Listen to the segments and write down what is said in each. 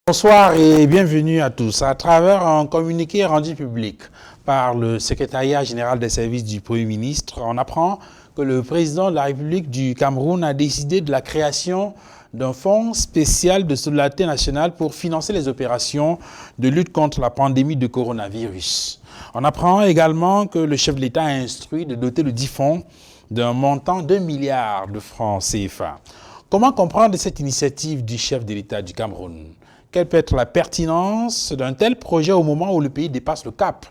Bonsoir et bienvenue à tous. À travers un communiqué rendu public par le secrétariat général des services du Premier ministre, on apprend que le président de la République du Cameroun a décidé de la création d'un fonds spécial de solidarité nationale pour financer les opérations de lutte contre la pandémie de coronavirus. On apprend également que le chef de l'État a instruit de doter le dit fonds d'un montant de 1 milliard de francs CFA. Comment comprendre cette initiative du chef de l'État du Cameroun ? Quelle peut être la pertinence d'un tel projet au moment où le pays dépasse le cap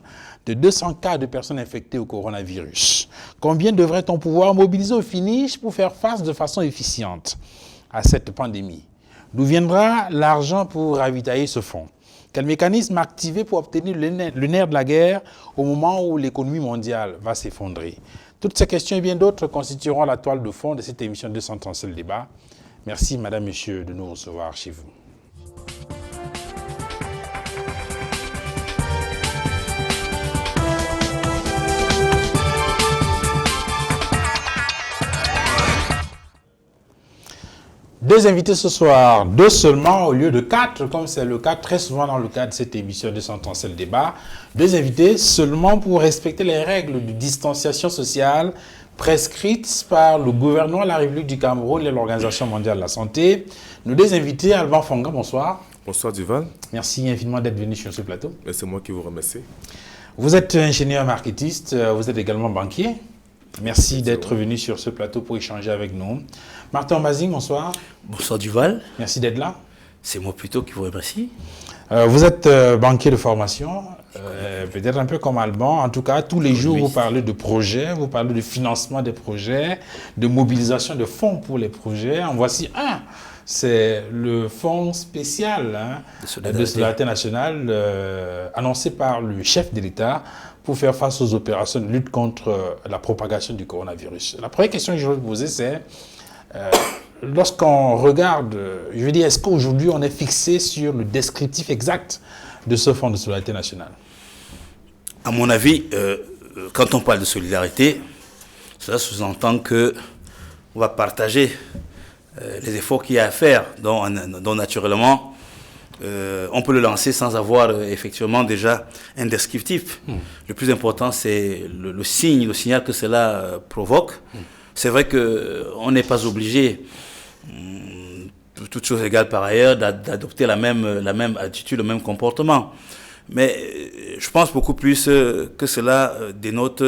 de 200 cas de personnes infectées au coronavirus? Combien devrait-on pouvoir mobiliser au finish pour faire face de façon efficiente à cette pandémie? D'où viendra l'argent pour ravitailler ce fonds? Quel mécanisme activer pour obtenir le nerf de la guerre au moment où l'économie mondiale va s'effondrer? Toutes ces questions et bien d'autres constitueront la toile de fond de cette émission 237 le débat. Merci, madame, monsieur, de nous recevoir chez vous. Deux invités ce soir, deux seulement au lieu de quatre, comme c'est le cas très souvent dans le cadre de cette émission 237 le débat. Deux invités seulement pour respecter les règles de distanciation sociale prescrites par le gouvernement de la République du Cameroun et l'Organisation mondiale de la santé. Nos deux invités, Alban Fonga, bonsoir. Bonsoir Duval. Merci infiniment d'être venu sur ce plateau. Et c'est moi qui vous remercie. Vous êtes ingénieur marketiste, vous êtes également banquier. Merci d'être venu sur ce plateau pour échanger avec nous. Martin Mazing, bonsoir. Bonsoir Duval. Merci d'être là. C'est moi plutôt qui vous remercie. Vous êtes banquier de formation, peut-être un peu comme Alban. En tout cas, tous les jours, vous parlez de projets, vous parlez de financement des projets, de mobilisation de fonds pour les projets. En voici un. C'est le fonds spécial de solidarité nationale annoncé par le chef de l'État pour faire face aux opérations de lutte contre la propagation du coronavirus. La première question que je veux vous poser, c'est lorsqu'on regarde, je veux dire, est-ce qu'aujourd'hui on est fixé sur le descriptif exact de ce fonds de solidarité nationale? À mon avis, quand on parle de solidarité, cela sous-entend que on va partager les efforts qu'il y a à faire, dont naturellement on peut le lancer sans avoir effectivement déjà un descriptif. Le plus important, c'est le signal que cela provoque. C'est vrai qu'on n'est pas obligé, toutes choses égales par ailleurs, d'adopter la même attitude, le même comportement. Mais je pense beaucoup plus que cela dénote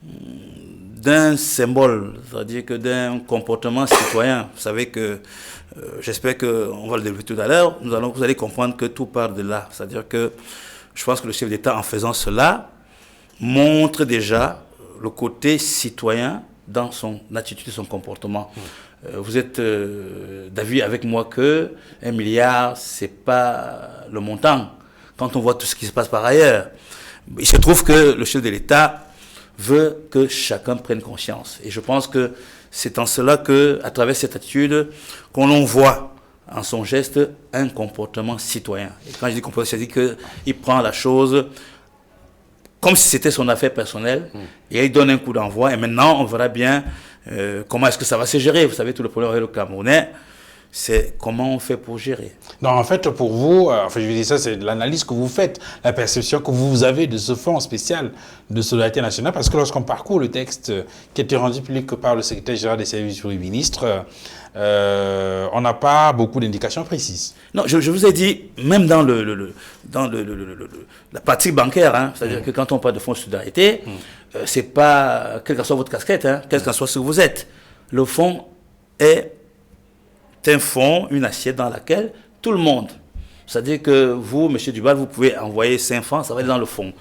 d'un symbole, c'est-à-dire que d'un comportement citoyen. Vous savez que, j'espère qu'on va le développer tout à l'heure, vous allez comprendre que tout part de là. C'est-à-dire que je pense que le chef d'État, en faisant cela, montre déjà le côté citoyen dans son attitude et son comportement. Vous êtes d'avis avec moi que 1 milliard, c'est pas le montant. Quand on voit tout ce qui se passe par ailleurs, il se trouve que le chef de l'État veut que chacun prenne conscience. Et je pense que c'est en cela que, à travers cette attitude, qu'on voit en son geste un comportement citoyen. Et quand je dis comportement, c'est-à-dire qu'il prend la chose comme si c'était son affaire personnelle, et il donne un coup d'envoi, et maintenant on verra bien comment est-ce que ça va se gérer. Vous savez, tout le problème avec le Camerounais, c'est comment on fait pour gérer. Non, en fait, pour vous, je veux dire ça, c'est l'analyse que vous faites, la perception que vous avez de ce fonds spécial de solidarité nationale, parce que lorsqu'on parcourt le texte qui a été rendu public par le secrétaire général des services du Premier ministre, on n'a pas beaucoup d'indications précises. Non, je vous ai dit, même dans la pratique bancaire, c'est-à-dire que quand on parle de fonds de solidarité, c'est pas, quelle que soit votre casquette, quel que soit ce que vous êtes, le fonds est un fonds, une assiette dans laquelle tout le monde, c'est-à-dire que vous, M. Duval, vous pouvez envoyer 5 francs, ça va aller dans le fonds.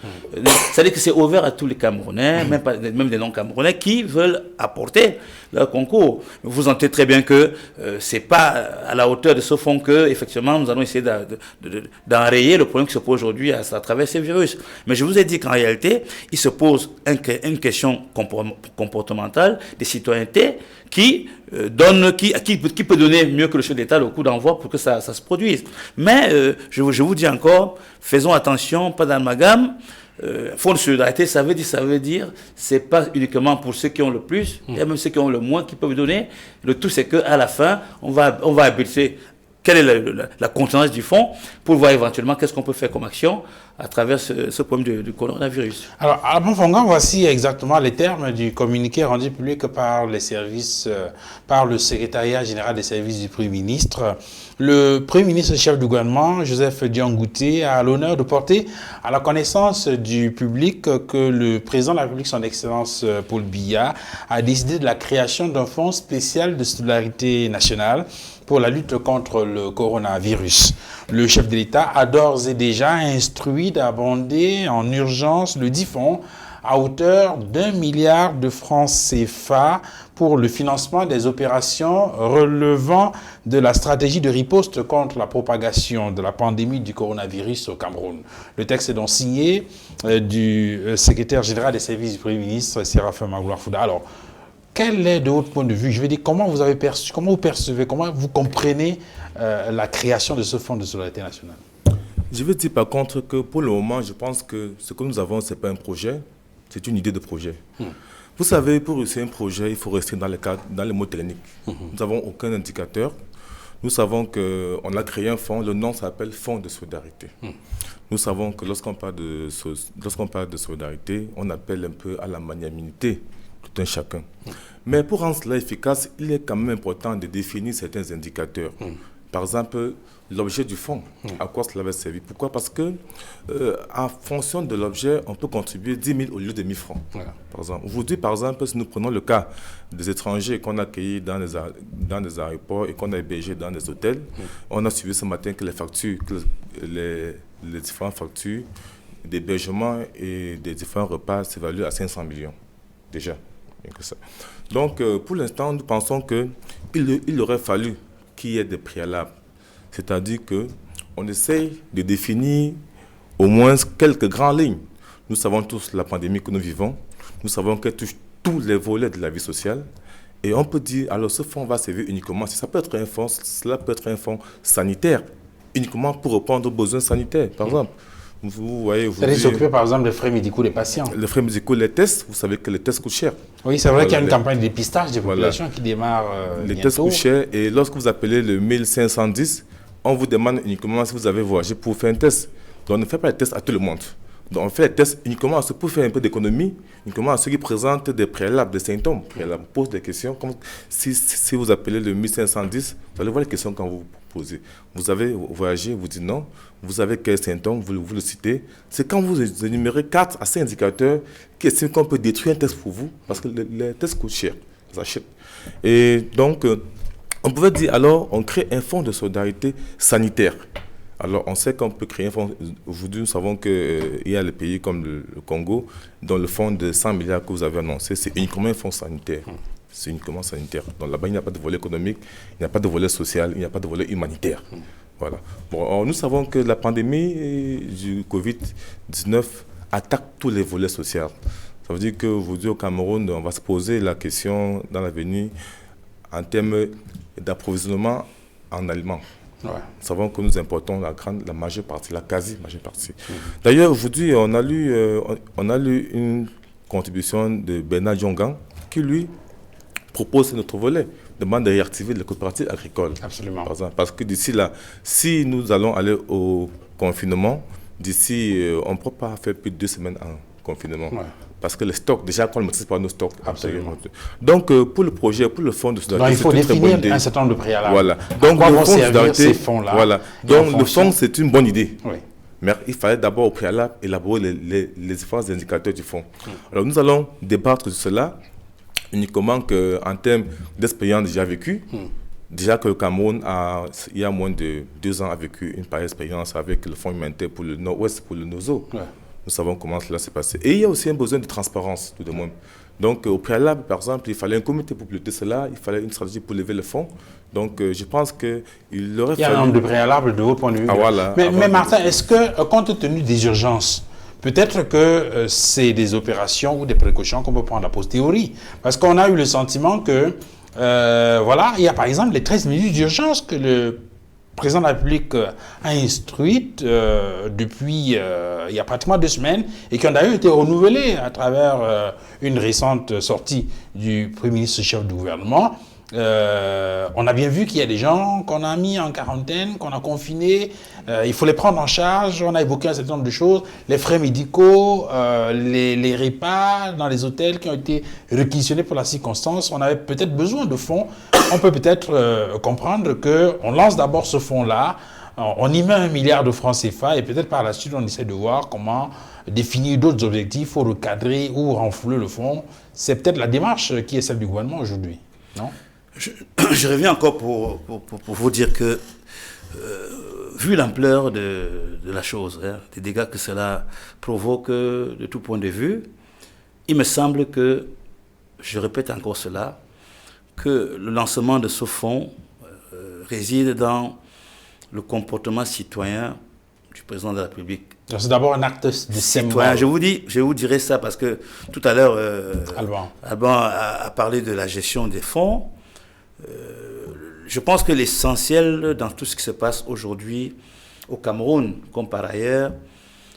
C'est-à-dire que c'est ouvert à tous les Camerounais, même des non-Camerounais, qui veulent apporter leur concours. Vous sentez très bien que ce n'est pas à la hauteur de ce fonds que, effectivement, nous allons essayer d'enrayer le problème qui se pose aujourd'hui à travers ces virus. Mais je vous ai dit qu'en réalité, il se pose une question comportementale, de citoyenneté, qui peut donner mieux que le chef d'État le coup d'envoi pour que ça se produise. Mais je vous dis encore, faisons attention, pas d'amalgame. Fonds de solidarité, ça veut dire, c'est pas uniquement pour ceux qui ont le plus, il y a même ceux qui ont le moins qui peuvent donner. Le tout, c'est qu'à la fin, on va abaisser quelle est la contenance du fonds pour voir éventuellement qu'est-ce qu'on peut faire comme action à travers ce problème du coronavirus. Alors, à Fongan, voici exactement les termes du communiqué rendu public par les services, par le secrétariat général des services du Premier ministre. Le Premier ministre chef du gouvernement, Joseph Dion-Ngouté, a l'honneur de porter à la connaissance du public que le président de la République, son Excellence Paul Biya, a décidé de la création d'un fonds spécial de solidarité nationale pour la lutte contre le coronavirus. Le chef de l'État a d'ores et déjà instruit d'abonder en urgence le dit fonds à hauteur d'1 milliard de francs CFA pour le financement des opérations relevant de la stratégie de riposte contre la propagation de la pandémie du coronavirus au Cameroun. Le texte est donc signé du secrétaire général des services du Premier ministre, Séraphin Magloire Fouda. Alors, quel est de votre point de vue, je veux dire, comment vous avez perçu, comment vous percevez, comment vous comprenez la création de ce fonds de solidarité nationale? Je veux dire par contre que pour le moment, je pense que ce que nous avons, ce n'est pas un projet, c'est une idée de projet. Vous savez, pour réussir un projet, il faut rester dans les mots techniques. Nous n'avons aucun indicateur. Nous savons qu'on a créé un fonds, le nom s'appelle Fonds de solidarité. Nous savons que lorsqu'on parle de solidarité, on appelle un peu à la magnanimité tout un chacun. Mais pour rendre cela efficace, il est quand même important de définir certains indicateurs. Par exemple, l'objet du fonds, à quoi cela va servir. Pourquoi? Parce que en fonction de l'objet, on peut contribuer 10 000 au lieu de 1 000 francs. Voilà. Par exemple. Aujourd'hui, par exemple, si nous prenons le cas des étrangers qu'on a accueillis dans des aéroports et qu'on a hébergés dans des hôtels, on a suivi ce matin que les factures, les différentes factures d'hébergement et des différents repas s'évaluent à 500 millions. Déjà. Que ça. Donc, pour l'instant, nous pensons qu'il aurait fallu qu'il y ait des préalables. C'est-à-dire qu'on essaye de définir au moins quelques grandes lignes. Nous savons tous la pandémie que nous vivons. Nous savons qu'elle touche tous les volets de la vie sociale. Et on peut dire, alors ce fonds va servir uniquement, si ça peut être un fonds, cela peut être un fonds sanitaire, uniquement pour répondre aux besoins sanitaires, par exemple. Vous voyez, ça allait s'occuper par exemple des frais médicaux des patients. Les frais médicaux, les tests, vous savez que les tests coûtent cher. Oui, c'est vrai qu'il y a une campagne de dépistage des populations qui démarre les tests coûtent cher et lorsque vous appelez le 1510, on vous demande uniquement si vous avez voyagé pour faire un test. Donc on ne fait pas les tests à tout le monde. Donc on fait les tests uniquement à ceux pour faire un peu d'économie, uniquement à ceux qui présentent des préalables, des symptômes. Préalables, pose des questions. Comme si vous appelez le 1510, vous allez voir les questions quand vous vous posez. Vous avez voyagé, vous dites non. Vous avez quels symptômes, vous le citez. C'est quand vous énumérez 4 à 5 indicateurs qui estiment qu'on peut détruire un test pour vous, parce que les tests coûtent cher. Et donc, on pouvait dire alors, on crée un fonds de solidarité sanitaire. Alors, on sait qu'on peut créer un fonds. Aujourd'hui, nous savons qu'il y a des pays comme le Congo, dont le fonds de 100 milliards que vous avez annoncé, c'est uniquement un fonds sanitaire. C'est uniquement sanitaire. Donc là-bas, il n'y a pas de volet économique, il n'y a pas de volet social, il n'y a pas de volet humanitaire. Voilà. Bon, alors, nous savons que la pandémie du Covid-19 attaque tous les volets sociaux. Ça veut dire qu'aujourd'hui, au Cameroun, on va se poser la question dans l'avenir en termes d'approvisionnement en aliments. Ouais. Nous savons que nous importons la majeure partie, la quasi-majeure partie. D'ailleurs, aujourd'hui, on a lu une contribution de Bernard Diongang qui, lui, propose notre volet, demande de réactiver les coopératives agricoles. Absolument. Par exemple, parce que d'ici là, si nous allons aller au confinement, d'ici, on ne peut pas faire plus de 2 semaines en confinement. Ouais. Parce que les stocks, déjà qu'on ne maîtrise pas nos stocks. Absolument. Donc, pour le projet, pour le fonds de solidarité, il faut définir un certain nombre de préalables. Voilà. Donc, le fonds de solidarité, ces fonds-là. Voilà. Donc, le fonds, c'est une bonne idée. Oui. Mais il fallait d'abord au préalable élaborer les différents indicateurs du fonds. Alors, nous allons débattre de cela uniquement en termes d'expérience déjà vécue. Déjà que le Cameroun, il y a moins de 2 ans, a vécu une pareille expérience avec le fonds humanitaire pour le Nord-Ouest, pour le NOZO. Ouais. Nous savons comment cela s'est passé. Et il y a aussi un besoin de transparence, tout de même. Donc, au préalable, par exemple, il fallait un comité pour piloter cela, il fallait une stratégie pour lever le fonds. Donc, je pense qu'il aurait fallu... Il y a un nombre de préalables de votre point de vue. Ah, voilà. Mais Martin, est-ce que, compte tenu des urgences, peut-être que c'est des opérations ou des précautions qu'on peut prendre a posteriori? Parce qu'on a eu le sentiment que, voilà, il y a par exemple les 13 minutes d'urgence que le président de la République a instruite depuis il y a pratiquement 2 semaines et qui ont d'ailleurs été renouvelées à travers une récente sortie du Premier ministre chef du gouvernement. On a bien vu qu'il y a des gens qu'on a mis en quarantaine, qu'on a confinés. Il faut les prendre en charge. On a évoqué un certain nombre de choses. Les frais médicaux, les repas dans les hôtels qui ont été réquisitionnés pour la circonstance. On avait peut-être besoin de fonds. On peut peut-être comprendre qu'on lance d'abord ce fonds-là. On y met 1 milliard de francs CFA et peut-être par la suite, on essaie de voir comment définir d'autres objectifs ou recadrer ou renflouer le fonds. C'est peut-être la démarche qui est celle du gouvernement aujourd'hui, non? Je reviens encore pour vous dire que, vu l'ampleur de la chose, des dégâts que cela provoque de tout point de vue, il me semble que, je répète encore cela, que le lancement de ce fonds réside dans le comportement citoyen du président de la République. C'est d'abord un acte de citoyen. Je vous dirai ça parce que tout à l'heure, Alban a parlé de la gestion des fonds. Je pense que l'essentiel dans tout ce qui se passe aujourd'hui au Cameroun, comme par ailleurs,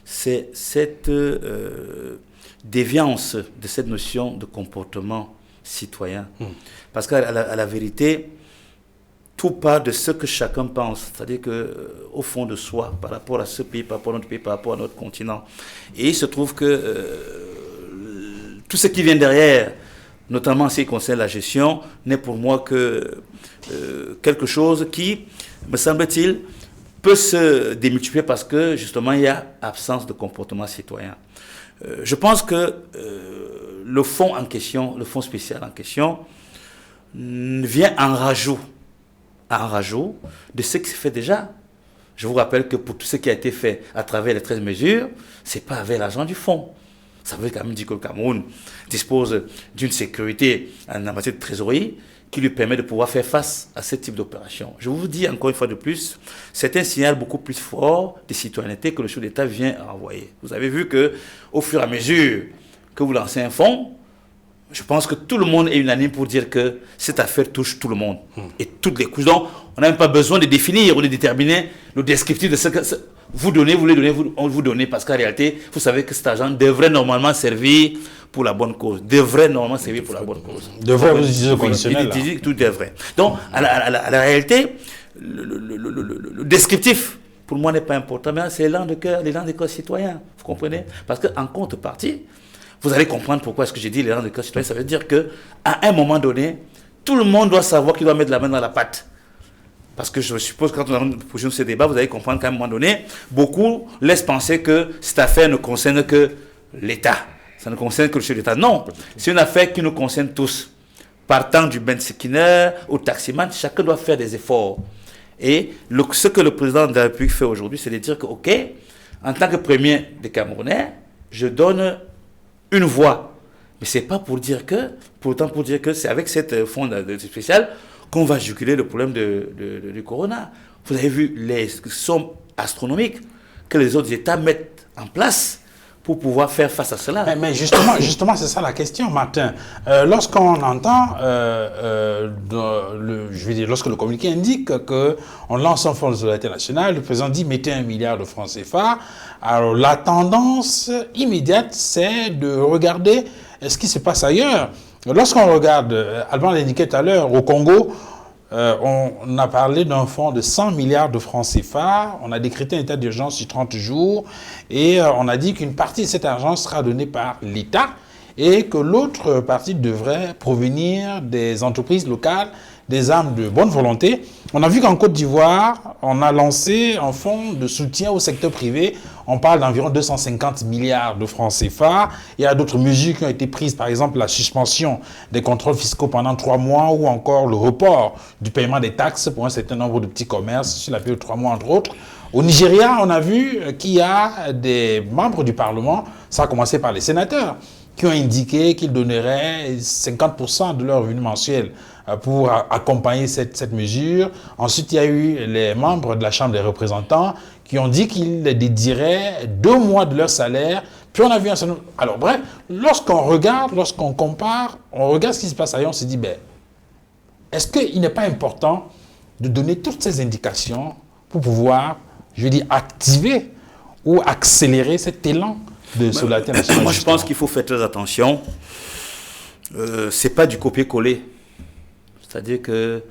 c'est cette déviance de cette notion de comportement citoyen. Parce qu'à la vérité, tout part de ce que chacun pense, c'est-à-dire qu'au fond de soi, par rapport à ce pays, par rapport à notre pays, par rapport à notre continent. Et il se trouve que tout ce qui vient derrière, notamment en ce qui concerne la gestion, n'est pour moi que quelque chose qui, me semble-t-il, peut se démultiplier parce que justement il y a absence de comportement citoyen. Je pense que le fonds en question, le fonds spécial en question, vient en rajout de ce qui se fait déjà. Je vous rappelle que pour tout ce qui a été fait à travers les 13 mesures, ce n'est pas avec l'argent du fonds. Ça veut quand même dire que le Cameroun dispose d'une sécurité en matière de trésorerie qui lui permet de pouvoir faire face à ce type d'opération. Je vous dis encore une fois de plus, c'est un signal beaucoup plus fort de citoyenneté que le chef d'État vient envoyer. Vous avez vu qu'au fur et à mesure que vous lancez un fonds, je pense que tout le monde est unanime pour dire que cette affaire touche tout le monde et toutes les couches. Donc, on n'a même pas besoin de définir ou de déterminer le descriptif de ce que vous donnez, on vous donne, parce qu'en réalité, vous savez que cet argent devrait normalement servir pour la bonne cause. Devrait vous utilisez le conditionnel. Tout devrait. Donc, à la réalité, le descriptif, pour moi, n'est pas important, mais c'est l'élan de cœur citoyen. Vous comprenez? Parce qu'en contrepartie, vous allez comprendre pourquoi est-ce que j'ai dit l'élan de cœur citoyen. Ça veut dire qu'à un moment donné, tout le monde doit savoir qu'il doit mettre la main dans la pâte. Parce que je suppose que quand nous allons ce débat, vous allez comprendre qu'à un moment donné, beaucoup laissent penser que cette affaire ne concerne que l'État. Ça ne concerne que le chef d'État. Non, c'est une affaire qui nous concerne tous. Partant du Ben Sekiner au taximan, chacun doit faire des efforts. Et ce que le président de la République fait aujourd'hui, c'est de dire que, OK, en tant que premier des Camerounais, je donne une voix. Mais ce n'est pas pour dire que c'est avec cette fonds spécial qu'on va juguler le problème du corona. Vous avez vu les sommes astronomiques que les autres États mettent en place pour pouvoir faire face à cela. Mais justement c'est ça la question, Martin. Lorsqu'on entend, lorsque le communiqué indique qu'on lance un fonds de solidarité nationale, le président dit mettez 1 milliard de francs CFA. Alors la tendance immédiate, c'est de regarder ce qui se passe ailleurs. Lorsqu'on regarde, Alban l'indiquait tout à l'heure, au Congo, on a parlé d'un fonds de 100 milliards de francs CFA, on a décrété un état d'urgence sur 30 jours et on a dit qu'une partie de cet argent sera donnée par l'État et que l'autre partie devrait provenir des entreprises locales, des âmes de bonne volonté. On a vu qu'en Côte d'Ivoire, on a lancé un fonds de soutien au secteur privé. On parle d'environ 250 milliards de francs CFA. Il y a d'autres mesures qui ont été prises, par exemple la suspension des contrôles fiscaux pendant 3 mois ou encore le report du paiement des taxes pour un certain nombre de petits commerces sur la période de 3 mois, entre autres. Au Nigeria, on a vu qu'il y a des membres du Parlement, ça a commencé par les sénateurs, qui ont indiqué qu'ils donneraient 50% de leur revenu mensuel pour accompagner cette mesure. Ensuite, il y a eu les membres de la Chambre des représentants qui ont dit qu'ils dédieraient 2 mois de leur salaire. Puis on a vu un certain nombre... Alors bref, lorsqu'on compare, on regarde ce qui se passe ailleurs, on se dit, est-ce qu'il n'est pas important de donner toutes ces indications pour pouvoir, activer ou accélérer cet élan de solidarité nationale? Moi, je pense qu'il faut faire très attention. C'est pas du copier-coller. C'est-à-dire que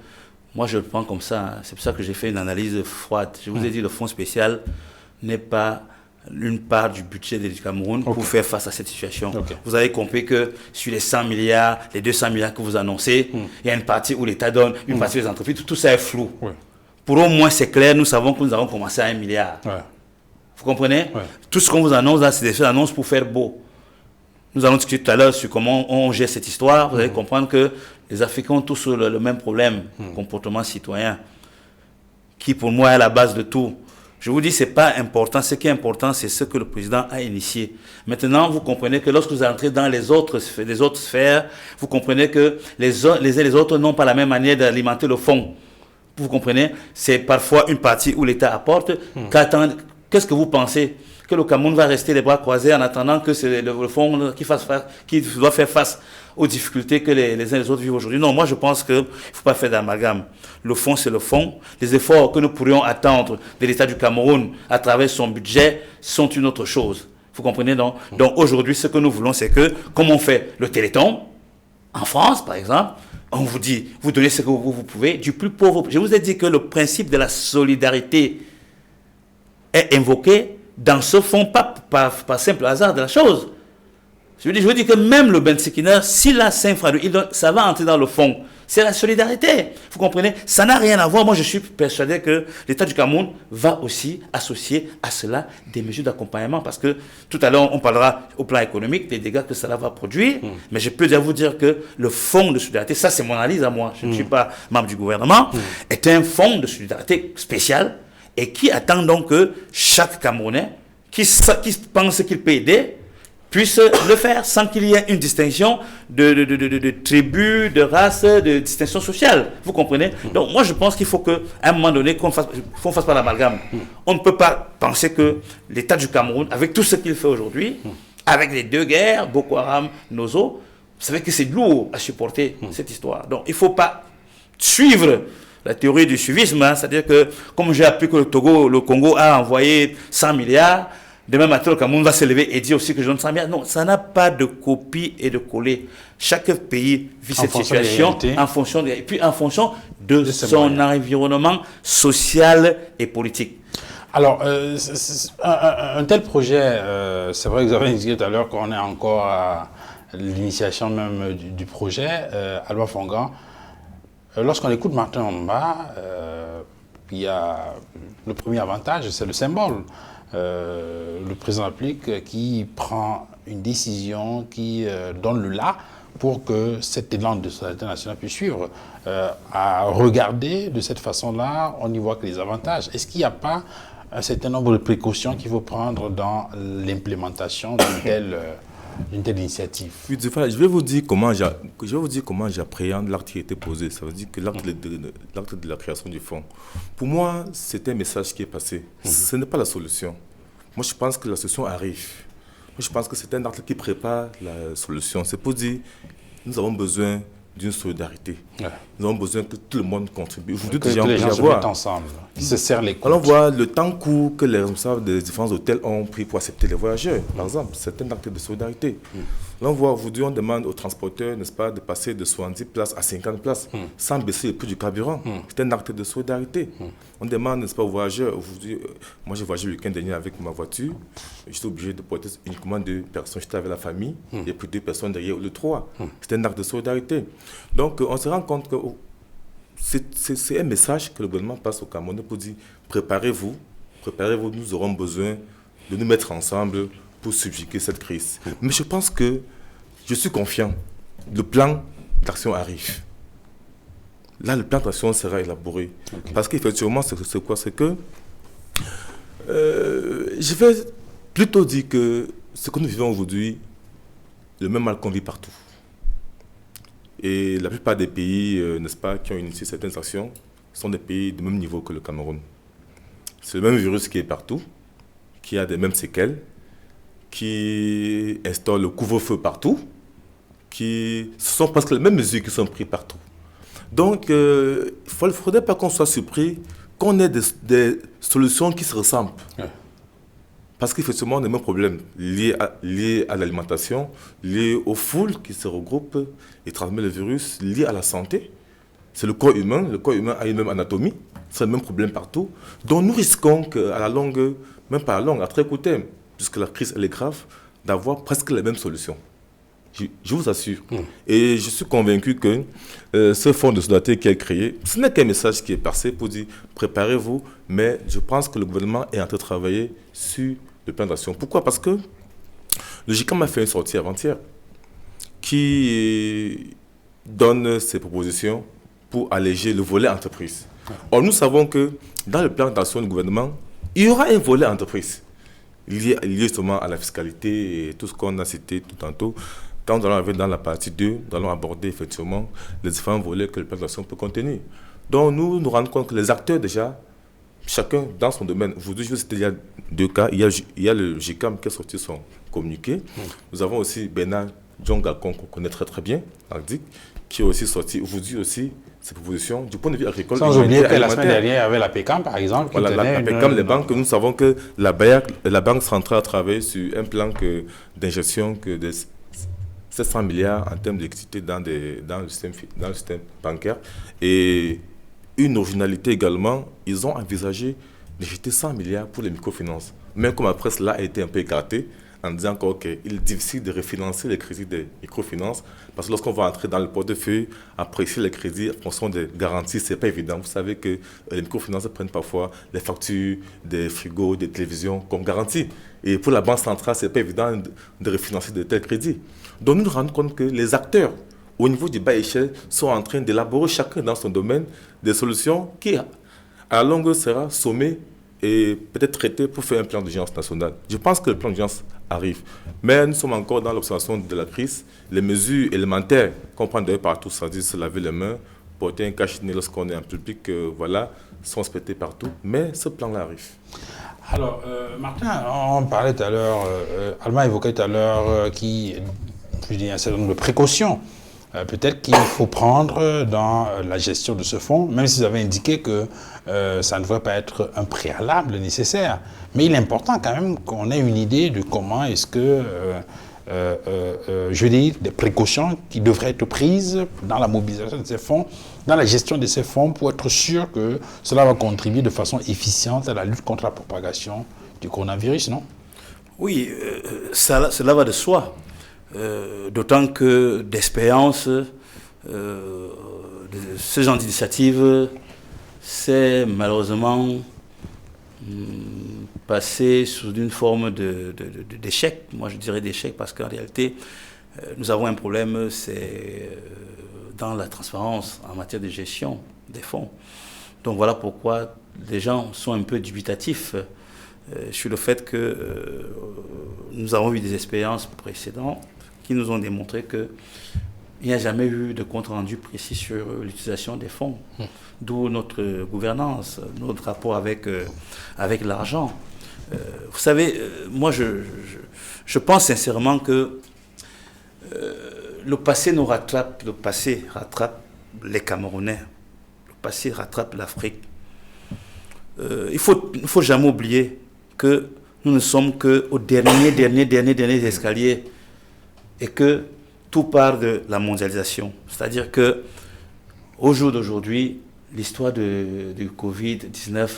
moi, je le prends comme ça. Hein. C'est pour ça que j'ai fait une analyse froide. Je vous ai dit, le fonds spécial n'est pas une part du budget du Cameroun pour faire face à cette situation. Vous avez compris que sur les 100 milliards, les 200 milliards que vous annoncez, il y a une partie où l'État donne, une partie des entreprises, tout ça est flou. Pour au moins, c'est clair, nous savons que nous avons commencé à 1 milliard. Vous comprenez? Tout ce qu'on vous annonce là, c'est des annonces pour faire beau. Nous allons discuter tout à l'heure sur comment on gère cette histoire. Vous allez comprendre que les Africains ont tous le même problème, comportement citoyen, qui pour moi est à la base de tout. Je vous dis, ce n'est pas important. Ce qui est important, c'est ce que le président a initié. Maintenant, vous comprenez que lorsque vous entrez dans les autres sphères, vous comprenez que les uns et les autres n'ont pas la même manière d'alimenter le fonds. Vous comprenez? C'est parfois une partie où l'État apporte. Qu'est-ce que vous pensez? Que le Cameroun va rester les bras croisés en attendant que c'est le fonds qui doit faire face aux difficultés que les uns et les autres vivent aujourd'hui? Non, moi je pense qu'il ne faut pas faire d'amalgame. Le fonds, c'est le fonds. Les efforts que nous pourrions attendre de l'État du Cameroun à travers son budget sont une autre chose. Vous comprenez, non? Donc aujourd'hui, ce que nous voulons, c'est que, comme on fait le Téléthon, en France par exemple, on vous dit, vous donnez ce que vous pouvez, du plus pauvre. Je vous ai dit que le principe de la solidarité est invoqué dans ce fonds, pas par simple hasard de la chose. Je vous dis que même le Ben Sekiner, s'il a 5 francs, ça va entrer dans le fonds. C'est la solidarité. Vous comprenez? Ça n'a rien à voir. Moi, je suis persuadé que l'État du Cameroun va aussi associer à cela des mesures d'accompagnement. Parce que tout à l'heure, on parlera au plan économique des dégâts que cela va produire. Mais je peux déjà vous dire que le fonds de solidarité, ça c'est mon analyse à moi, je ne suis pas membre du gouvernement, est un fonds de solidarité spécial et qui attend donc que chaque Camerounais qui pense qu'il peut aider puisse le faire sans qu'il y ait une distinction de tribu, de race, de distinction sociale. Vous comprenez? Donc moi je pense qu'il faut qu'à un moment donné, qu'on fasse pas l'amalgame. On ne peut pas penser que l'État du Cameroun, avec tout ce qu'il fait aujourd'hui, avec les 2 guerres, Boko Haram, Nozo, vous savez que c'est lourd à supporter cette histoire. Donc il ne faut pas suivre la théorie du suivisme, hein, c'est-à-dire que, comme j'ai appris que le Congo a envoyé 100 milliards, demain matin, le Cameroun va se lever et dire aussi que je donne 100 milliards. Non, ça n'a pas de copie et de coller. Chaque pays vit cette situation en fonction de son environnement social et politique. Alors, un tel projet, c'est vrai que vous avez indiqué tout à l'heure qu'on est encore à l'initiation même du projet, Alba Fongan. Lorsqu'on écoute Martin Omba, il y a le premier avantage, c'est le symbole. Le président de la République qui prend une décision qui donne le là pour que cet élan de solidarité nationale puisse suivre. À regarder de cette façon-là, on n'y voit que les avantages. Est-ce qu'il n'y a pas un certain nombre de précautions qu'il faut prendre dans l'implémentation d'une telle initiative? Oui, je vais vous dire comment j'appréhende l'acte qui a été posé. Ça veut dire que l'acte de la création du fonds, pour moi, c'est un message qui est passé. Ce n'est pas la solution. Moi, je pense que la solution arrive. Moi, je pense que c'est un acte qui prépare la solution. C'est pour dire, nous avons besoin d'une solidarité. Nous avons besoin que tout le monde contribue. Aujourd'hui, que les gens se mettent ensemble, qu'ils se serrent les coudes. On voit le temps court que les responsables des différents hôtels ont pris pour accepter les voyageurs. Par exemple, c'est un acte de solidarité. Là, on voit aujourd'hui, on demande aux transporteurs, n'est-ce pas, de passer de 70 places à 50 places sans baisser le prix du carburant. C'est un acte de solidarité. On demande, n'est-ce pas, aux voyageurs. Aujourd'hui, moi, j'ai voyagé le week-end dernier avec ma voiture. J'étais obligé de porter uniquement 2 personnes. J'étais avec la famille et puis 2 personnes derrière le 3. C'est un acte de solidarité. Donc, on se rend compte que c'est un message que le gouvernement passe au Cameroun pour dire préparez-vous, nous aurons besoin de nous mettre ensemble pour subjuguer cette crise. Mais je pense que je suis confiant. Le plan d'action arrive. Là, le plan d'action sera élaboré. Parce qu'effectivement, c'est quoi? C'est que je vais plutôt dire que ce que nous vivons aujourd'hui, le même mal qu'on vit partout. Et la plupart des pays, n'est-ce pas, qui ont initié certaines actions, sont des pays du même niveau que le Cameroun. C'est le même virus qui est partout, qui a les mêmes séquelles, qui instaure le couvre-feu partout, ce sont presque les mêmes mesures qui sont prises partout. Donc, il ne faudrait pas qu'on soit surpris qu'on ait des solutions qui se ressemblent. Parce qu'effectivement, on a les mêmes problèmes liés à l'alimentation, liés aux foules qui se regroupent et transmettent le virus, liés à la santé. C'est le corps humain. Le corps humain a une même anatomie. C'est le même problème partout. Donc nous risquons qu'à la longue, même pas à la longue, à très court terme, puisque la crise elle est grave, d'avoir presque les mêmes solutions. Je vous assure. Et je suis convaincu que ce fonds de solidarité qui est créé, ce n'est qu'un message qui est passé pour dire préparez-vous, mais je pense que le gouvernement est en train de travailler sur le plan d'action. Pourquoi? Parce que le GICAM a fait une sortie avant-hier qui donne ses propositions pour alléger le volet entreprise. Or, nous savons que dans le plan d'action du gouvernement, il y aura un volet entreprise lié justement à la fiscalité et tout ce qu'on a cité tout tantôt. Quand nous allons arriver dans la partie 2, nous allons aborder effectivement les différents volets que le plan d'action peut contenir. Donc, nous nous rendons compte que les acteurs déjà, chacun dans son domaine, aujourd'hui, je vais citer il y a 2 cas. Il y a le GICAM qui a sorti son communiqué. Nous avons aussi Bernard Djonga-Kon, qu'on connaît très très bien, Arctic, qui a aussi sorti aujourd'hui aussi ses propositions du point de vue agricole. Sans oublier que la semaine dernière, il y avait la PECAM, par exemple. Qui voilà, la PECAM, les banques, nous savons que la Banque centrale a travaillé sur un plan d'ingestion de 700 milliards en termes d'électricité dans le système bancaire. Et une originalité également, ils ont envisagé de jeter 100 milliards pour les microfinances. Même comme après cela a été un peu écarté, en disant qu'il est difficile de refinancer les crédits des microfinances, parce que lorsqu'on va entrer dans le portefeuille, apprécier les crédits en fonction des garanties, ce n'est pas évident. Vous savez que les microfinances prennent parfois les factures des frigos, des télévisions comme garantie. Et pour la Banque centrale, ce n'est pas évident de refinancer de tels crédits. Donc nous nous rendons compte que les acteurs, au niveau du bas échelle, sont en train d'élaborer chacun dans son domaine des solutions qui, à la longue, sera sommées et peut-être traitées pour faire un plan d'urgence national. Je pense que le plan d'urgence arrive. Mais nous sommes encore dans l'observation de la crise. Les mesures élémentaires qu'on prend d'ailleurs partout, c'est-à-dire se laver les mains, porter un cache-nez lorsqu'on est en public, voilà, sont respectés partout. Mais ce plan-là arrive. Alors, Martin, on parlait tout à l'heure, Alma évoquait tout à l'heure un certain nombre de précautions. Peut-être qu'il faut prendre dans la gestion de ce fonds, même si vous avez indiqué que ça ne devrait pas être un préalable nécessaire. Mais il est important quand même qu'on ait une idée de comment est-ce que, je dis, des précautions qui devraient être prises dans la mobilisation de ces fonds, dans la gestion de ces fonds, pour être sûr que cela va contribuer de façon efficiente à la lutte contre la propagation du coronavirus, non? Oui, cela va de soi. D'autant que d'expérience, ce genre d'initiative, c'est malheureusement passé sous une forme d'échec. Moi, je dirais d'échec parce qu'en réalité, nous avons un problème, c'est dans la transparence en matière de gestion des fonds. Donc voilà pourquoi les gens sont un peu dubitatifs sur le fait que nous avons eu des expériences précédentes qui nous ont démontré qu'il n'y a jamais eu de compte-rendu précis sur l'utilisation des fonds. D'où notre gouvernance, notre rapport avec l'argent. Vous savez, moi je pense sincèrement que le passé nous rattrape, le passé rattrape les Camerounais, le passé rattrape l'Afrique. Il faut jamais oublier que nous ne sommes qu'au dernier escalier et que tout part de la mondialisation. C'est-à-dire que au jour d'aujourd'hui, l'histoire du Covid-19,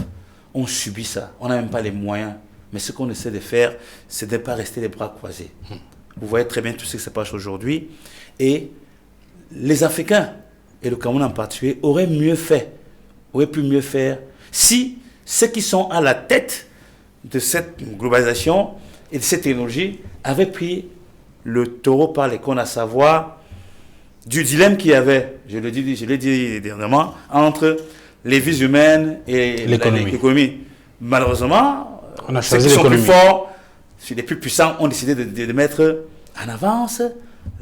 on subit ça. On n'a même pas les moyens. Mais ce qu'on essaie de faire, c'est de ne pas rester les bras croisés. Vous voyez très bien tout ce qui se passe aujourd'hui. Et les Africains, et le Cameroun en particulier, auraient pu mieux faire si ceux qui sont à la tête de cette globalisation et de cette technologie avaient pris le taureau par les cornes, à savoir du dilemme qu'il y avait, je l'ai dit dernièrement, entre les vies humaines et l'économie. Malheureusement, ceux qui sont plus forts, les plus puissants, ont décidé de mettre en avance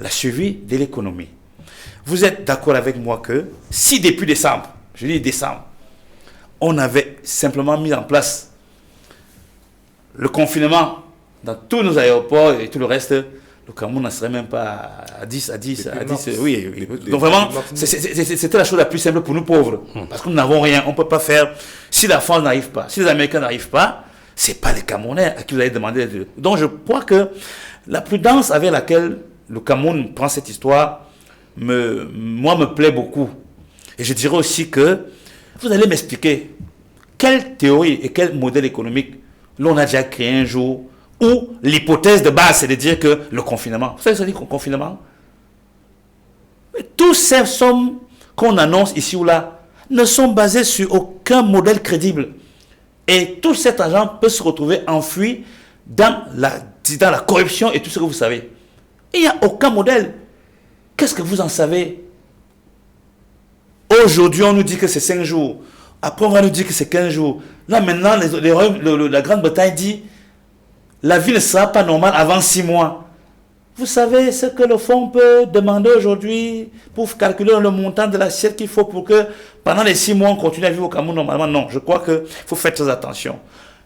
la survie de l'économie. Vous êtes d'accord avec moi que si depuis décembre, je dis décembre, on avait simplement mis en place le confinement dans tous nos aéroports et tout le reste, le Cameroun n'en serait même pas à 10. Oui. Donc vraiment, c'était la chose la plus simple pour nous pauvres. Parce que nous n'avons rien, on ne peut pas faire. Si la France n'arrive pas, si les Américains n'arrivent pas, ce n'est pas les Camerounais à qui vous allez demander. Donc je crois que la prudence avec laquelle le Cameroun prend cette histoire, me plaît beaucoup. Et je dirais aussi que vous allez m'expliquer quelle théorie et quel modèle économique l'on a déjà créé un jour où l'hypothèse de base, c'est de dire que le confinement, vous savez ce que ça dit, confinement? Tous ces sommes qu'on annonce ici ou là ne sont basées sur aucun modèle crédible. Et tout cet argent peut se retrouver enfoui dans la corruption et tout ce que vous savez. Il n'y a aucun modèle. Qu'est-ce que vous en savez? Aujourd'hui, on nous dit que c'est 5 jours. Après, on va nous dire que c'est 15 jours. Là, maintenant, la Grande-Bretagne dit la vie ne sera pas normale avant 6 mois. Vous savez ce que le fonds peut demander aujourd'hui pour calculer le montant de l'assiette qu'il faut pour que pendant les 6 mois, on continue à vivre au Cameroun normalement? Non, je crois qu'il faut faire très attention.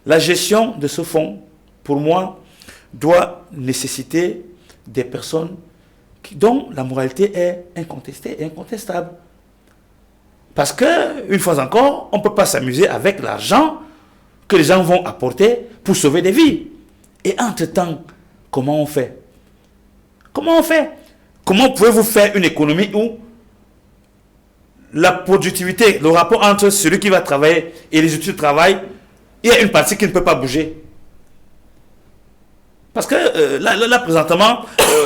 La gestion de ce fonds, pour moi, doit nécessiter des personnes dont la moralité est incontestée et incontestable. Parce que, une fois encore, on ne peut pas s'amuser avec l'argent que les gens vont apporter pour sauver des vies. Et entre-temps, comment on fait? Comment on fait? Comment pouvez-vous faire une économie où la productivité, le rapport entre celui qui va travailler et les outils de travail, il y a une partie qui ne peut pas bouger? Parce que là présentement,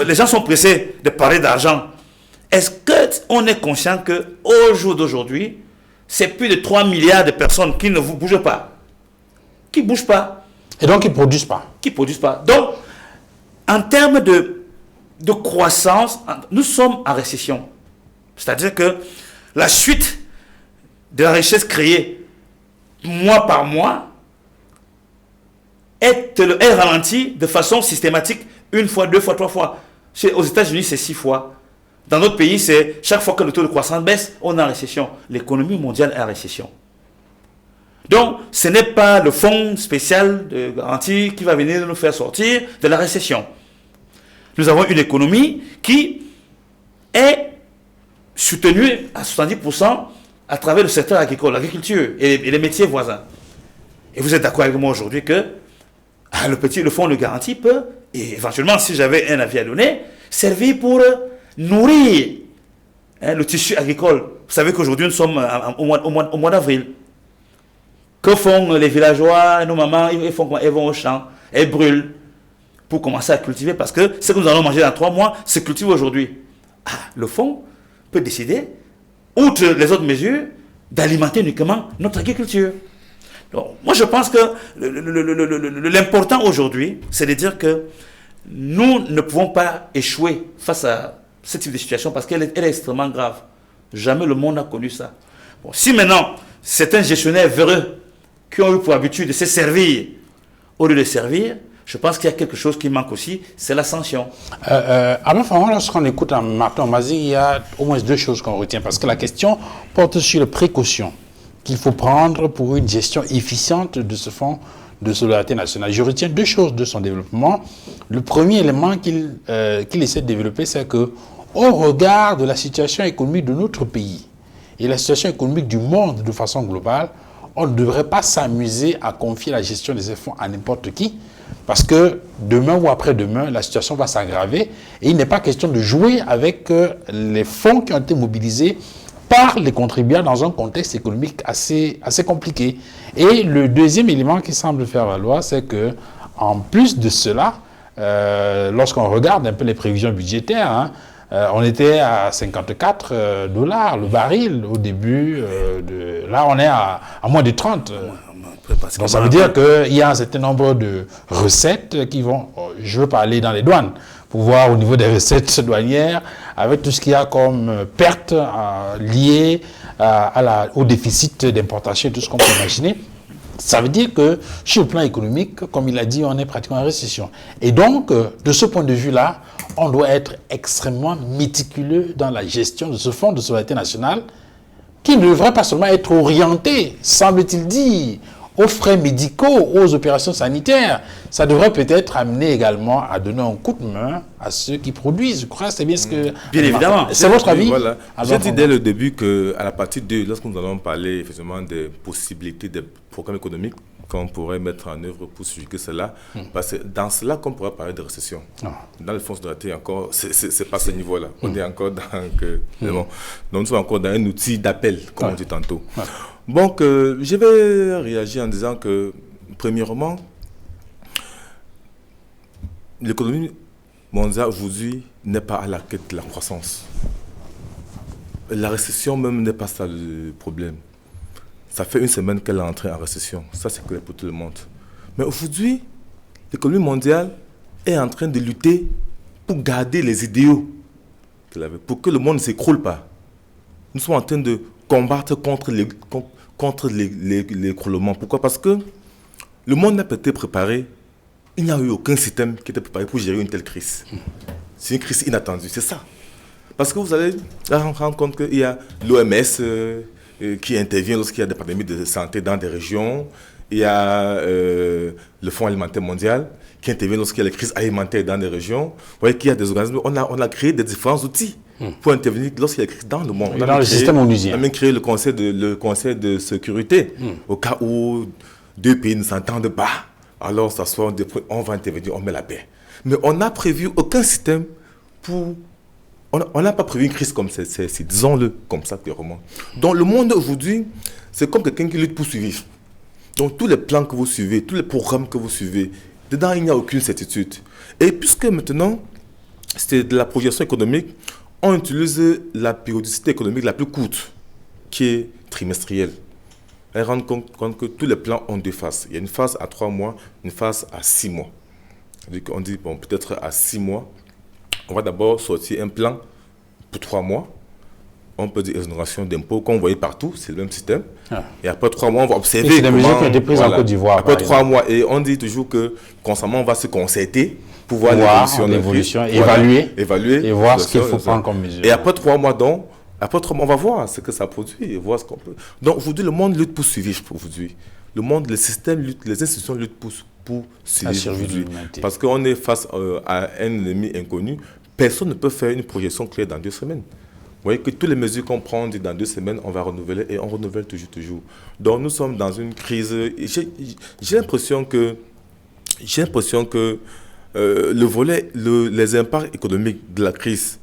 les gens sont pressés de parler d'argent. Est-ce qu'on est conscient qu'au jour d'aujourd'hui, c'est plus de 3 milliards de personnes qui ne vous bougent pas? Qui ne bougent pas. Et donc, qui ne produisent pas. Qui ne produisent pas. Donc, en termes de croissance, nous sommes en récession. C'est-à-dire que la chute de la richesse créée mois par mois est ralentie de façon systématique 1 fois, 2 fois, 3 fois. Aux États-Unis, c'est 6 fois. Dans notre pays, c'est chaque fois que le taux de croissance baisse, on est en récession. L'économie mondiale est en récession. Donc, ce n'est pas le fonds spécial de garantie qui va venir nous faire sortir de la récession. Nous avons une économie qui est soutenue à 70% à travers le secteur agricole, l'agriculture et les métiers voisins. Et vous êtes d'accord avec moi aujourd'hui que le fonds de garantie peut, et éventuellement, si j'avais un avis à donner, servir pour nourrir le tissu agricole. Vous savez qu'aujourd'hui, nous sommes au mois d'avril. Que font les villageois, nos mamans? Ils vont au champ, elles brûlent pour commencer à cultiver, parce que ce que nous allons manger dans 3 mois se cultive aujourd'hui. Le fonds peut décider, outre les autres mesures, d'alimenter uniquement notre agriculture. Donc, moi, je pense que l'important aujourd'hui, c'est de dire que nous ne pouvons pas échouer face à ce type de situation parce qu'elle est extrêmement grave. Jamais le monde n'a connu ça. Bon, si maintenant, certains gestionnaires véreux qui ont eu pour habitude de se servir au lieu de servir, je pense qu'il y a quelque chose qui manque aussi, c'est la sanction. Lorsqu'on écoute Martin Omazi, il y a au moins 2 choses qu'on retient, parce que la question porte sur les précautions qu'il faut prendre pour une gestion efficiente de ce fonds de solidarité nationale. Je retiens 2 choses de son développement. Le premier élément qu'il essaie de développer, c'est que, au regard de la situation économique de notre pays et la situation économique du monde de façon globale, on ne devrait pas s'amuser à confier la gestion de ces fonds à n'importe qui, parce que demain ou après-demain, la situation va s'aggraver et il n'est pas question de jouer avec les fonds qui ont été mobilisés par les contribuables dans un contexte économique assez compliqué. Et le deuxième élément qui semble faire valoir, c'est que, en plus de cela, lorsqu'on regarde un peu les prévisions budgétaires, on était à 54 $ le baril au début. Là, on est à moins de 30. Donc, ça veut dire qu'il y a un certain nombre de recettes qui vont... Je veux pas aller dans les douanes pour voir au niveau des recettes douanières, avec tout ce qu'il y a comme pertes liées au déficit d'importation et tout ce qu'on peut imaginer. Ça veut dire que sur le plan économique, comme il a dit, on est pratiquement en récession. Et donc, de ce point de vue-là, on doit être extrêmement méticuleux dans la gestion de ce fonds de solidarité nationale qui ne devrait pas seulement être orienté, semble-t-il dire, aux frais médicaux, aux opérations sanitaires. Ça devrait peut-être amener également à donner un coup de main à ceux qui produisent. Je crois que c'est bien ce que... Bien évidemment. C'est votre avis? Voilà. J'ai dit dès le début qu'à la partie 2, lorsque nous allons parler effectivement des possibilités des programmes économiques, qu'on pourrait mettre en œuvre pour juguler cela. Parce que dans cela qu'on pourrait parler de récession. Dans les fonctionnalités, encore, c'est pas ce niveau-là. On est encore dans... bon. Donc, nous sommes encore dans un outil d'appel, comme on dit tantôt. Donc, je vais réagir en disant que, premièrement, l'économie mondiale aujourd'hui n'est pas à la quête de la croissance. La récession même n'est pas ça le problème. Ça fait une semaine qu'elle est entrée en récession. Ça, c'est clair pour tout le monde. Mais aujourd'hui, l'économie mondiale est en train de lutter pour garder les idéaux qu'elle avait, pour que le monde ne s'écroule pas. Nous sommes en train de combattre contre l'écroulement. Pourquoi? Parce que le monde n'a pas été préparé. Il n'y a eu aucun système qui était préparé pour gérer une telle crise. C'est une crise inattendue, c'est ça. Parce que vous allez rendre compte qu'il y a l'OMS qui intervient lorsqu'il y a des pandémies de santé dans des régions. Il y a le Fonds alimentaire mondial qui intervient lorsqu'il y a les crises alimentaires dans des régions. Vous voyez qu'il y a des organismes. On a créé des différents outils pour intervenir lorsqu'il y a des crises dans le monde. Dans le système onusien. On a même créé le conseil de sécurité au cas où deux pays ne s'entendent pas. Alors, on va intervenir, on met la paix. Mais on n'a prévu aucun système pour... On n'a pas prévu une crise comme celle-ci, disons-le comme ça clairement. Donc, le monde aujourd'hui, c'est comme quelqu'un qui lutte pour survivre. Donc, tous les plans que vous suivez, tous les programmes que vous suivez, dedans, il n'y a aucune certitude. Et puisque maintenant, c'est de la projection économique, on utilise la périodicité économique la plus courte, qui est trimestrielle. Elle rend compte que tous les plans ont deux phases. Il y a une phase à 3 mois, une phase à 6 mois. On dit, bon, peut-être à 6 mois, on va d'abord sortir un plan pour 3 mois. On peut dire exonération d'impôts, comme vous voyez partout, c'est le même système. Et après 3 mois, on va observer c'est des mesures qui ont été prises en Côte d'Ivoire. Après 3 mois, et on dit toujours que constamment, on va se concerter pour voir l'évolution, évaluer et voir ce qu'il faut prendre comme mesure. Et après 3 mois, donc, on va voir ce que ça produit et voir ce qu'on peut. Donc aujourd'hui, le monde lutte pour survivre aujourd'hui. Le monde, le système lutte, les institutions luttent pour survivre aujourd'hui. Parce qu'on est face à un ennemi inconnu. Personne ne peut faire une projection claire dans 2 semaines. Vous voyez que toutes les mesures qu'on prend, dans 2 semaines, on va renouveler et on renouvelle toujours. Donc nous sommes dans une crise. J'ai l'impression que le volet, les impacts économiques de la crise,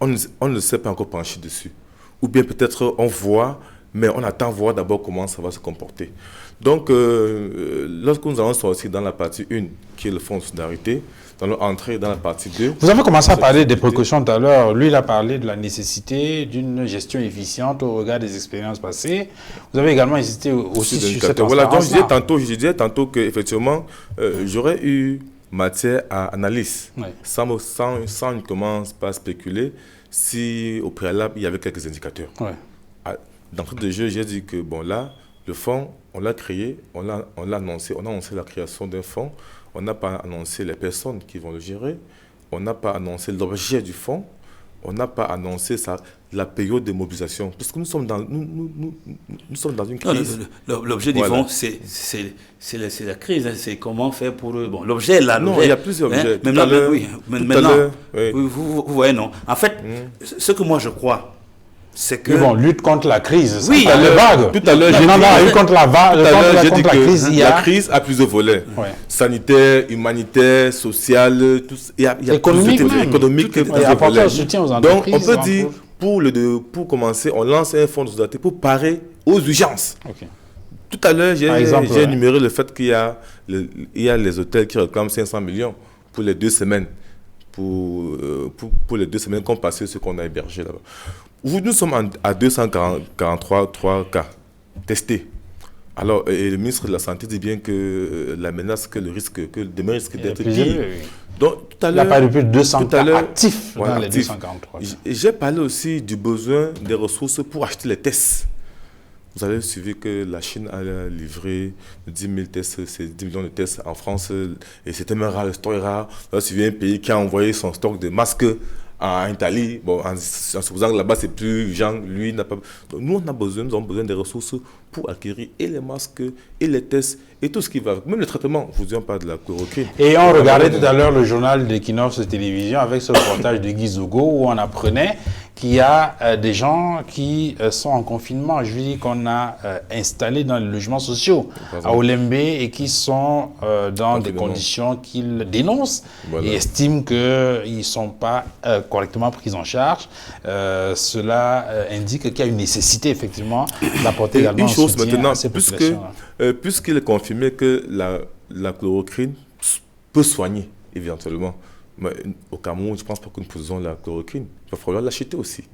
on ne sait pas encore pencher dessus. Ou bien peut-être on voit, mais on attend voir d'abord comment ça va se comporter. Donc, lorsque nous allons sortir dans la partie 1, qui est le fonds de solidarité, nous allons entrer dans la partie 2. Vous avez commencé à parler des précautions tout à l'heure. Lui, il a parlé de la nécessité d'une gestion efficiente au regard des expériences passées. Vous avez également insisté aussi sur cette voilà, donc je disais tantôt qu'effectivement, j'aurais eu matière à analyse, sans uniquement pas spéculer, si au préalable il y avait quelques indicateurs. D'entrée de jeu, j'ai dit que bon là, le fonds, on l'a créé, on l'a annoncé, on a annoncé la création d'un fonds, on n'a pas annoncé les personnes qui vont le gérer, on n'a pas annoncé l'objet du fonds, on n'a pas annoncé la période de mobilisation, parce que nous sommes dans une crise. L'objet du fonds, c'est la crise, c'est comment faire pour... Bon, l'objet est là. Non, il y a plusieurs objets. Maintenant, vous voyez, non. En fait, ce que moi je crois, c'est que... Mais bon, lutte contre la crise. Oui, tout à l'heure, j'ai dit que la crise a plusieurs volets. Sanitaire, humanitaire, social, il y a économique, plusieurs volets. Soutien aux donc, on peut dire, pour commencer, on lance un fonds de solidarité pour parer aux urgences. Tout à l'heure, j'ai énuméré le fait qu'il y a les hôtels qui réclament 500 millions pour les 2 semaines. Pour les 2 semaines qu'on passait ce qu'on a hébergé là-bas. Nous sommes à 243 cas testés. Alors, et le ministre de la Santé dit bien que la menace, que le risque, que demain risque d'être pire. Donc, tout à l'heure, il n'y a pas plus de 200 cas actifs dans les 243. J'ai parlé aussi du besoin des ressources pour acheter les tests. Vous avez suivi que la Chine a livré 10 000 tests, c'est 10 millions de tests en France, et c'était même rare, le stock est rare. Vous avez suivi un pays qui a envoyé son stock de masques en Italie, bon, en supposant que là-bas c'est plus urgent, lui n'a pas... Donc, nous avons besoin des ressources pour acquérir et les masques, et les tests, et tout ce qui va avec. Même le traitement, vous n'en pas de la chloroquine. Et on regardait tout à l'heure le journal d'Equinox de télévision avec ce reportage de Guy Zogo où on apprenait qu'il y a des gens qui sont en confinement, je veux dire qu'on a installés dans les logements sociaux à Olembe et qui sont dans des conditions qu'ils dénoncent et estiment qu'ils ne sont pas correctement pris en charge. Cela indique qu'il y a une nécessité effectivement d'apporter également une chose un soutien maintenant, à ces populations-là. Puisqu'il est confirmé que la chloroquine peut soigner éventuellement. Mais au Cameroun, je ne pense pas que nous posons la chloroquine. Il va falloir l'acheter aussi.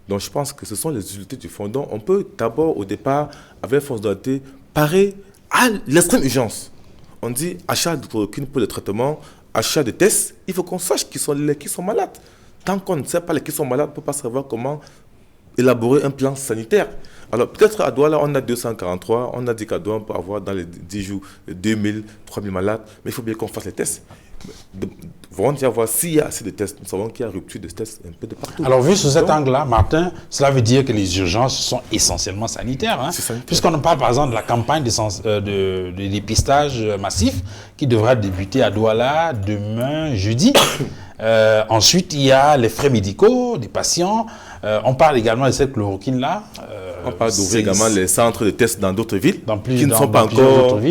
Donc je pense que ce sont les utilités du fond. Donc on peut d'abord, au départ, avec force d'identité, parer à l'extrême urgence. On dit achat de chloroquine pour le traitement, achat de tests. Il faut qu'on sache qui sont malades. Tant qu'on ne sait pas lesquels sont malades, on ne peut pas savoir comment élaborer un plan sanitaire. Alors peut-être à Douala, on a 243, on a dit qu'à Douala, on peut avoir dans les 10 jours 2000, 3000 malades, mais il faut bien qu'on fasse les tests. Vraiment déjà voir s'il y a assez de tests. Nous savons qu'il y a rupture de tests un peu de partout. Alors vu sous cet angle-là, Martin, cela veut dire que les urgences sont essentiellement sanitaires. Hein, puisqu'on parle par exemple de la campagne de dépistage massif qui devra débuter à Douala demain jeudi. Ensuite, il y a les frais médicaux des patients. On parle également de cette chloroquine-là. On parle d'ouvrir également les centres de tests dans d'autres villes qui ne sont pas encore...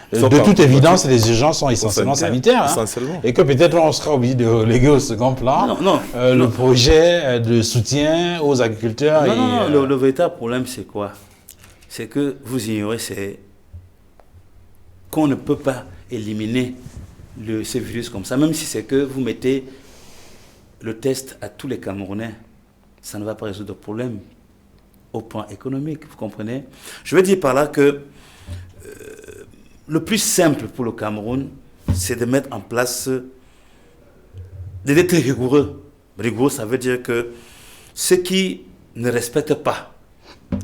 De toute évidence, les urgences sont essentiellement sanitaires. Essentiellement. Et que peut-être on sera obligé de reléguer au second plan le projet de soutien aux agriculteurs. Le véritable problème, c'est quoi? C'est que vous ignorez, c'est qu'on ne peut pas éliminer ce virus comme ça. Même si c'est que vous mettez le test à tous les Camerounais, ça ne va pas résoudre le problème au plan économique, vous comprenez? Je veux dire par là que le plus simple pour le Cameroun, c'est de mettre en place, d'être rigoureux. Rigoureux, ça veut dire que ceux qui ne respectent pas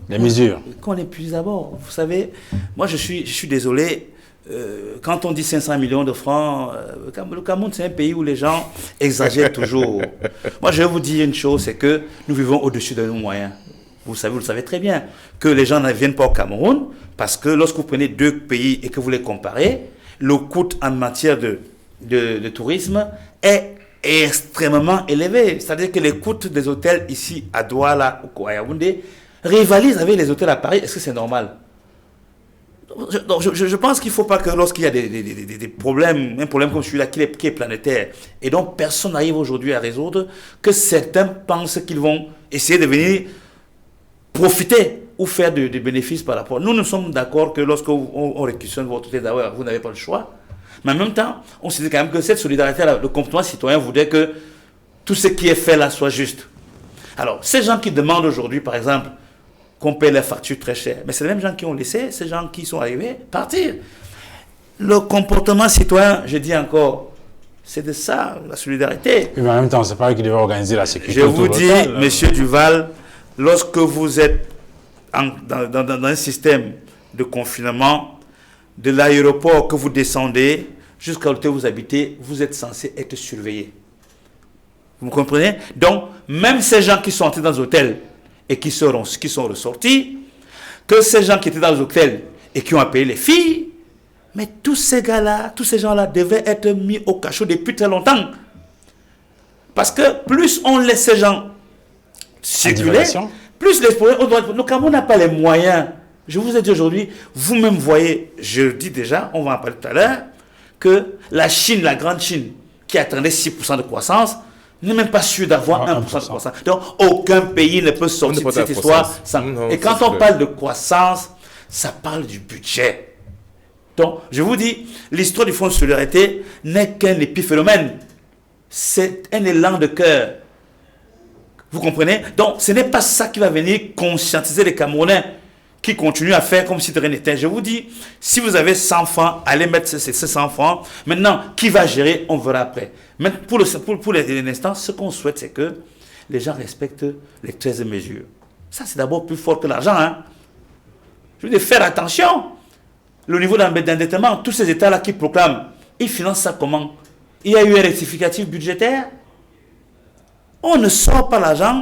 les mesures, qu'on épuise d'abord. Vous savez, moi je suis désolé, quand on dit 500 millions de francs, le Cameroun c'est un pays où les gens exagèrent toujours. Moi je vais vous dire une chose, c'est que nous vivons au-dessus de nos moyens. Vous le savez très bien, que les gens ne viennent pas au Cameroun, parce que lorsque vous prenez deux pays et que vous les comparez, le coût en matière de tourisme est extrêmement élevé. C'est-à-dire que les coûts des hôtels ici à Douala ou à Yaoundé rivalisent avec les hôtels à Paris. Est-ce que c'est normal? Donc, je pense qu'il ne faut pas que lorsqu'il y a des problèmes, un problème comme celui-là qui est planétaire, et donc personne n'arrive aujourd'hui à résoudre, que certains pensent qu'ils vont essayer de venir profiter ou faire des bénéfices par rapport. Nous sommes d'accord que lorsqu'on réquisitionne votre hôtel, d'abord, vous n'avez pas le choix. Mais en même temps, on se dit quand même que cette solidarité-là, le comportement citoyen voudrait que tout ce qui est fait là soit juste. Alors, ces gens qui demandent aujourd'hui, par exemple, qu'on paie les factures très chères, mais c'est les mêmes gens qui ont laissé ces gens qui sont arrivés partir. Le comportement citoyen, je dis encore, c'est de ça, la solidarité. Mais en même temps, c'est pas eux qui devaient organiser la sécurité. Je vous dis, monsieur Duval, lorsque vous êtes dans un système de confinement, de l'aéroport que vous descendez jusqu'à l'hôtel où vous habitez, vous êtes censé être surveillé. Vous me comprenez? Donc, même ces gens qui sont entrés dans les hôtels et qui sont ressortis, que ces gens qui étaient dans les hôtels et qui ont appelé les filles, mais tous ces gars-là, tous ces gens-là devaient être mis au cachot depuis très longtemps. Parce que plus on laisse ces gens circuler, plus les problèmes, le Cameroun n'a pas les moyens. Je vous ai dit aujourd'hui, vous-même voyez, je dis déjà, on va en parler tout à l'heure, que la Chine, la grande Chine, qui attendait 6% de croissance, n'est même pas sûr d'avoir 1% de croissance. Donc, aucun pays ne peut sortir de cette histoire sans... Et quand on parle de croissance, ça parle du budget. Donc, je vous dis, l'histoire du Fonds de solidarité n'est qu'un épiphénomène. C'est un élan de cœur. Vous comprenez? Donc, ce n'est pas ça qui va venir conscientiser les Camerounais qui continuent à faire comme si de rien n'était. Je vous dis, si vous avez 100 francs, allez mettre ces 100 francs. Maintenant, qui va gérer, on verra après. Mais pour l'instant, ce qu'on souhaite, c'est que les gens respectent les 13 mesures. Ça, c'est d'abord plus fort que l'argent. Hein? Je veux dire, faire attention. Le niveau d'endettement, tous ces États-là qui proclament, ils financent ça comment? Il y a eu un rectificatif budgétaire. On ne sort pas l'argent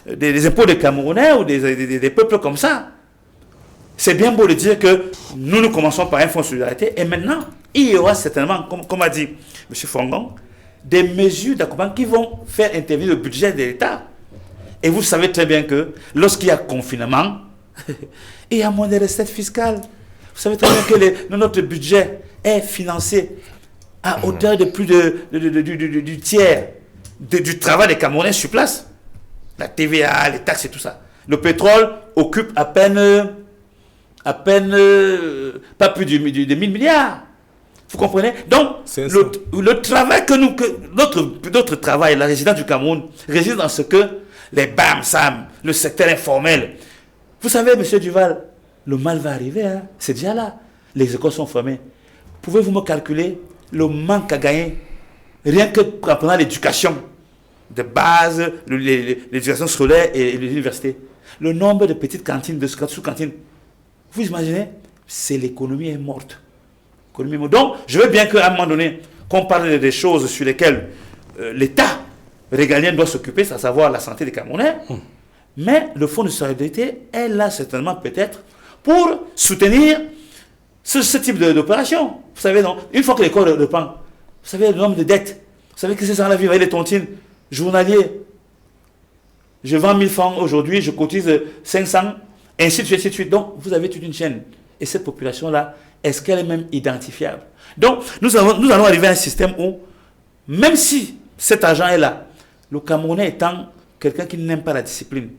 des impôts des Camerounais ou des peuples comme ça. C'est bien beau de dire que nous commençons par un fonds de solidarité et maintenant, il y aura certainement, comme a dit M. Fongon, des mesures d'accompagnement qui vont faire intervenir le budget de l'État. Et vous savez très bien que lorsqu'il y a confinement, il y a moins de recettes fiscales. Vous savez très bien que notre budget est financé à hauteur de plus du tiers du travail des Camerounais sur place. La TVA, les taxes et tout ça. Le pétrole occupe à peine pas plus de 1000 milliards. Vous comprenez? Donc, le travail notre travail, la résidence du Cameroun, réside dans ce que les BAM-SAM, le secteur informel. Vous savez, M. Duval, le mal va arriver, hein? C'est déjà là. Les écoles sont fermées. Pouvez-vous me calculer le manque à gagner, rien que en prenant l'éducation de base, l'éducation scolaire et l'université? Le nombre de petites cantines, de sous-cantines, vous imaginez? C'est l'économie est morte. Donc, je veux bien qu'à un moment donné, qu'on parle des choses sur lesquelles l'État régalien doit s'occuper, à savoir la santé des Camerounais. Mais le fonds de solidarité est là certainement peut-être pour soutenir ce type d'opération. Vous savez, non? Une fois que l'école reprend, vous savez le nombre de dettes. Vous savez que c'est ça la vie, vous voyez les tontines journaliers. Je vends 1000 francs aujourd'hui, je cotise 500, ainsi de suite, ainsi de suite. Donc, vous avez toute une chaîne. Et cette population-là, est-ce qu'elle est même identifiable? Donc, nous allons arriver à un système où, même si cet argent est là, le Camerounais étant quelqu'un qui n'aime pas la discipline,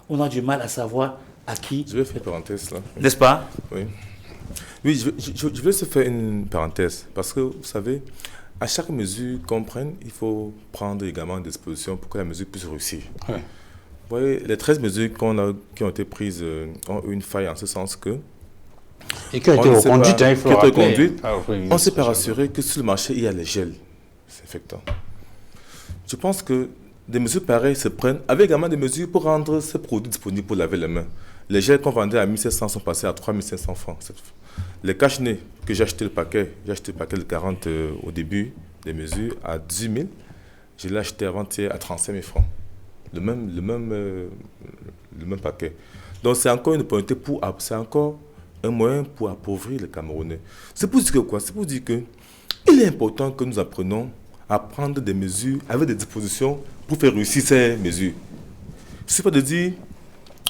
on a du mal à savoir à qui... Je vais faire une parenthèse là. N'est-ce pas? Oui. Oui, je vais se faire une parenthèse. Parce que, vous savez, à chaque mesure qu'on prenne, il faut prendre également des dispositions pour que la mesure puisse réussir. Ouais. Vous voyez, les 13 mesures qui ont été prises ont eu une faille en ce sens que... Et qui ont été reconduites, il faut rappeler. On s'est pas rassuré que sur le marché, il y a les gels désinfectants. Je pense que des mesures pareilles se prennent avec également des mesures pour rendre ces produits disponibles pour laver les mains. Les gels qu'on vendait à 1700 sont passés à 3500 francs. Les cache-nez que j'ai acheté le paquet de 40 au début des mesures à 18 000, je l'ai acheté avant-hier à 35 000 francs. Le même paquet. Donc c'est encore une opportunité c'est encore un moyen pour appauvrir les Camerounais. C'est pour dire que quoi? C'est pour dire que il est important que nous apprenions à prendre des mesures avec des dispositions pour faire réussir ces mesures. Ce n'est pas de dire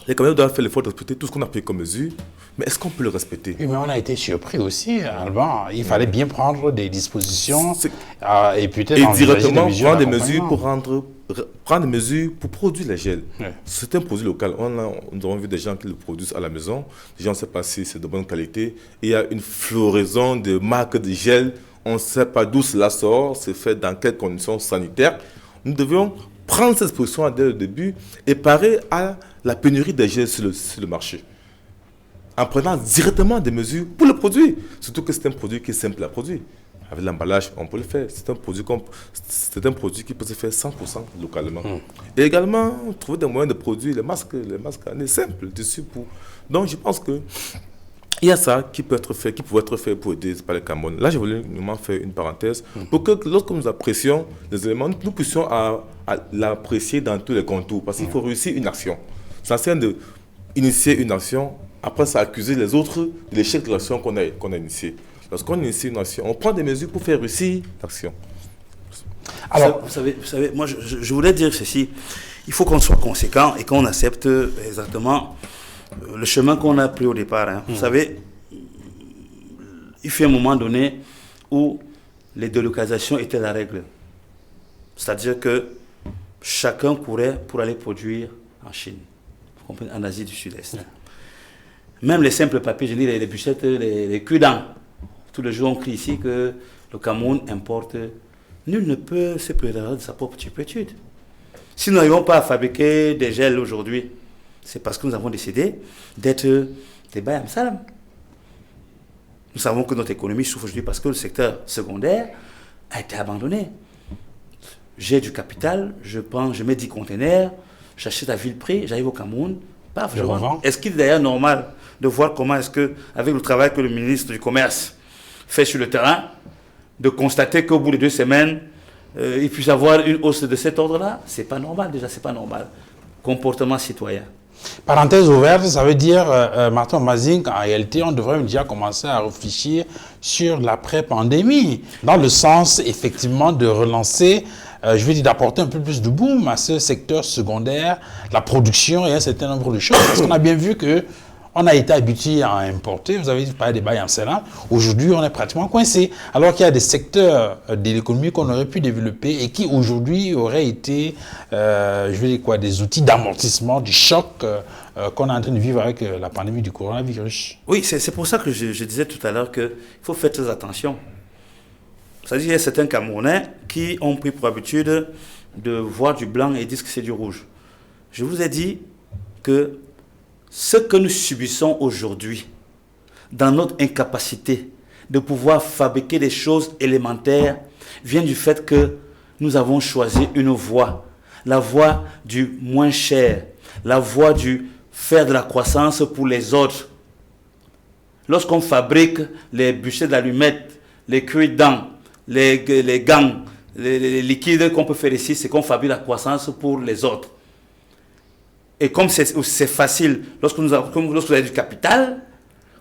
les Camerounais doivent faire l'effort de respecter tout ce qu'on a pris comme mesure, mais est-ce qu'on peut le respecter? Oui, mais on a été surpris aussi, Alban. Il fallait bien prendre des dispositions et peut-être directement prendre des mesures prendre des mesures pour produire les gels. Ouais. C'est un produit local. Nous avons vu des gens qui le produisent à la maison. Les gens ne savent pas si c'est de bonne qualité. Il y a une floraison de marques de gel. On ne sait pas d'où cela sort. C'est fait dans quelles conditions sanitaires. Nous devions prendre cette disposition dès le début et parer à la pénurie des gels sur le marché. En prenant directement des mesures pour le produire. Surtout que c'est un produit qui est simple à produire. Avec l'emballage, on peut le faire. C'est un produit qui peut se faire 100% localement. Et également, trouver des moyens de produire les masques simples, dessus pour... Donc, je pense que il y a ça qui peut être fait, qui pourrait être fait pour aider par les Camerounais. Là, je voulais vraiment faire une parenthèse pour que lorsque nous apprécions les éléments, nous puissions à l'apprécier dans tous les contours. Parce qu'il faut réussir une action. Ça sert d'initier une action, après ça accuser les autres de l'échec de l'action qu'on a initiée. Lorsqu'on initie une action, on prend des mesures pour faire réussir l'action. Alors, vous savez, moi, je voulais dire ceci. Il faut qu'on soit conséquent et qu'on accepte exactement le chemin qu'on a pris au départ. Hein. Vous savez, il fut un moment donné où les délocalisations étaient la règle. C'est-à-dire que chacun courait pour aller produire en Chine, en Asie du Sud-Est. Même les simples papiers, je dis les bûchettes, les cul-dents. Tous les jours, on crie ici que le Cameroun importe. Nul ne peut se prévaloir de sa propre turpitude. Si nous n'arrivons pas à fabriquer des gels aujourd'hui, c'est parce que nous avons décidé d'être des Bayam Salam. Nous savons que notre économie souffre aujourd'hui parce que le secteur secondaire a été abandonné. J'ai du capital, je mets 10 containers, j'achète à vil prix, j'arrive au Cameroun, paf, je revends. Est-ce qu'il est d'ailleurs normal de voir comment est-ce que, avec le travail que le ministre du Commerce fait sur le terrain, de constater qu'au bout de 2 semaines, il puisse avoir une hausse de cet ordre-là? C'est pas normal, déjà, c'est pas normal. Comportement citoyen. Parenthèse ouverte, ça veut dire, Martin Mazing, qu'en réalité, on devrait déjà commencer à réfléchir sur l'après-pandémie, dans le sens, effectivement, de relancer je veux dire, d'apporter un peu plus de boom à ce secteur secondaire, la production et un certain nombre de choses. Parce qu'on a bien vu que on a été habitué à importer. Vous avez parlé des bails en Ceylan. Aujourd'hui, on est pratiquement coincé. Alors qu'il y a des secteurs de l'économie qu'on aurait pu développer et qui aujourd'hui auraient été, je veux dire quoi, des outils d'amortissement du choc qu'on est en train de vivre avec la pandémie du coronavirus. Oui, c'est pour ça que je disais tout à l'heure qu'il faut faire très attention. C'est-à-dire qu'il y a certains Camerounais qui ont pris pour habitude de voir du blanc et disent que c'est du rouge. Je vous ai dit que ce que nous subissons aujourd'hui, dans notre incapacité de pouvoir fabriquer des choses élémentaires, vient du fait que nous avons choisi une voie, la voie du moins cher, la voie du faire de la croissance pour les autres. Lorsqu'on fabrique les bûchers d'allumettes, les cuits-dents, les gants, les liquides qu'on peut faire ici, c'est qu'on fabrique la croissance pour les autres. Et comme c'est facile, lorsque vous avez du capital,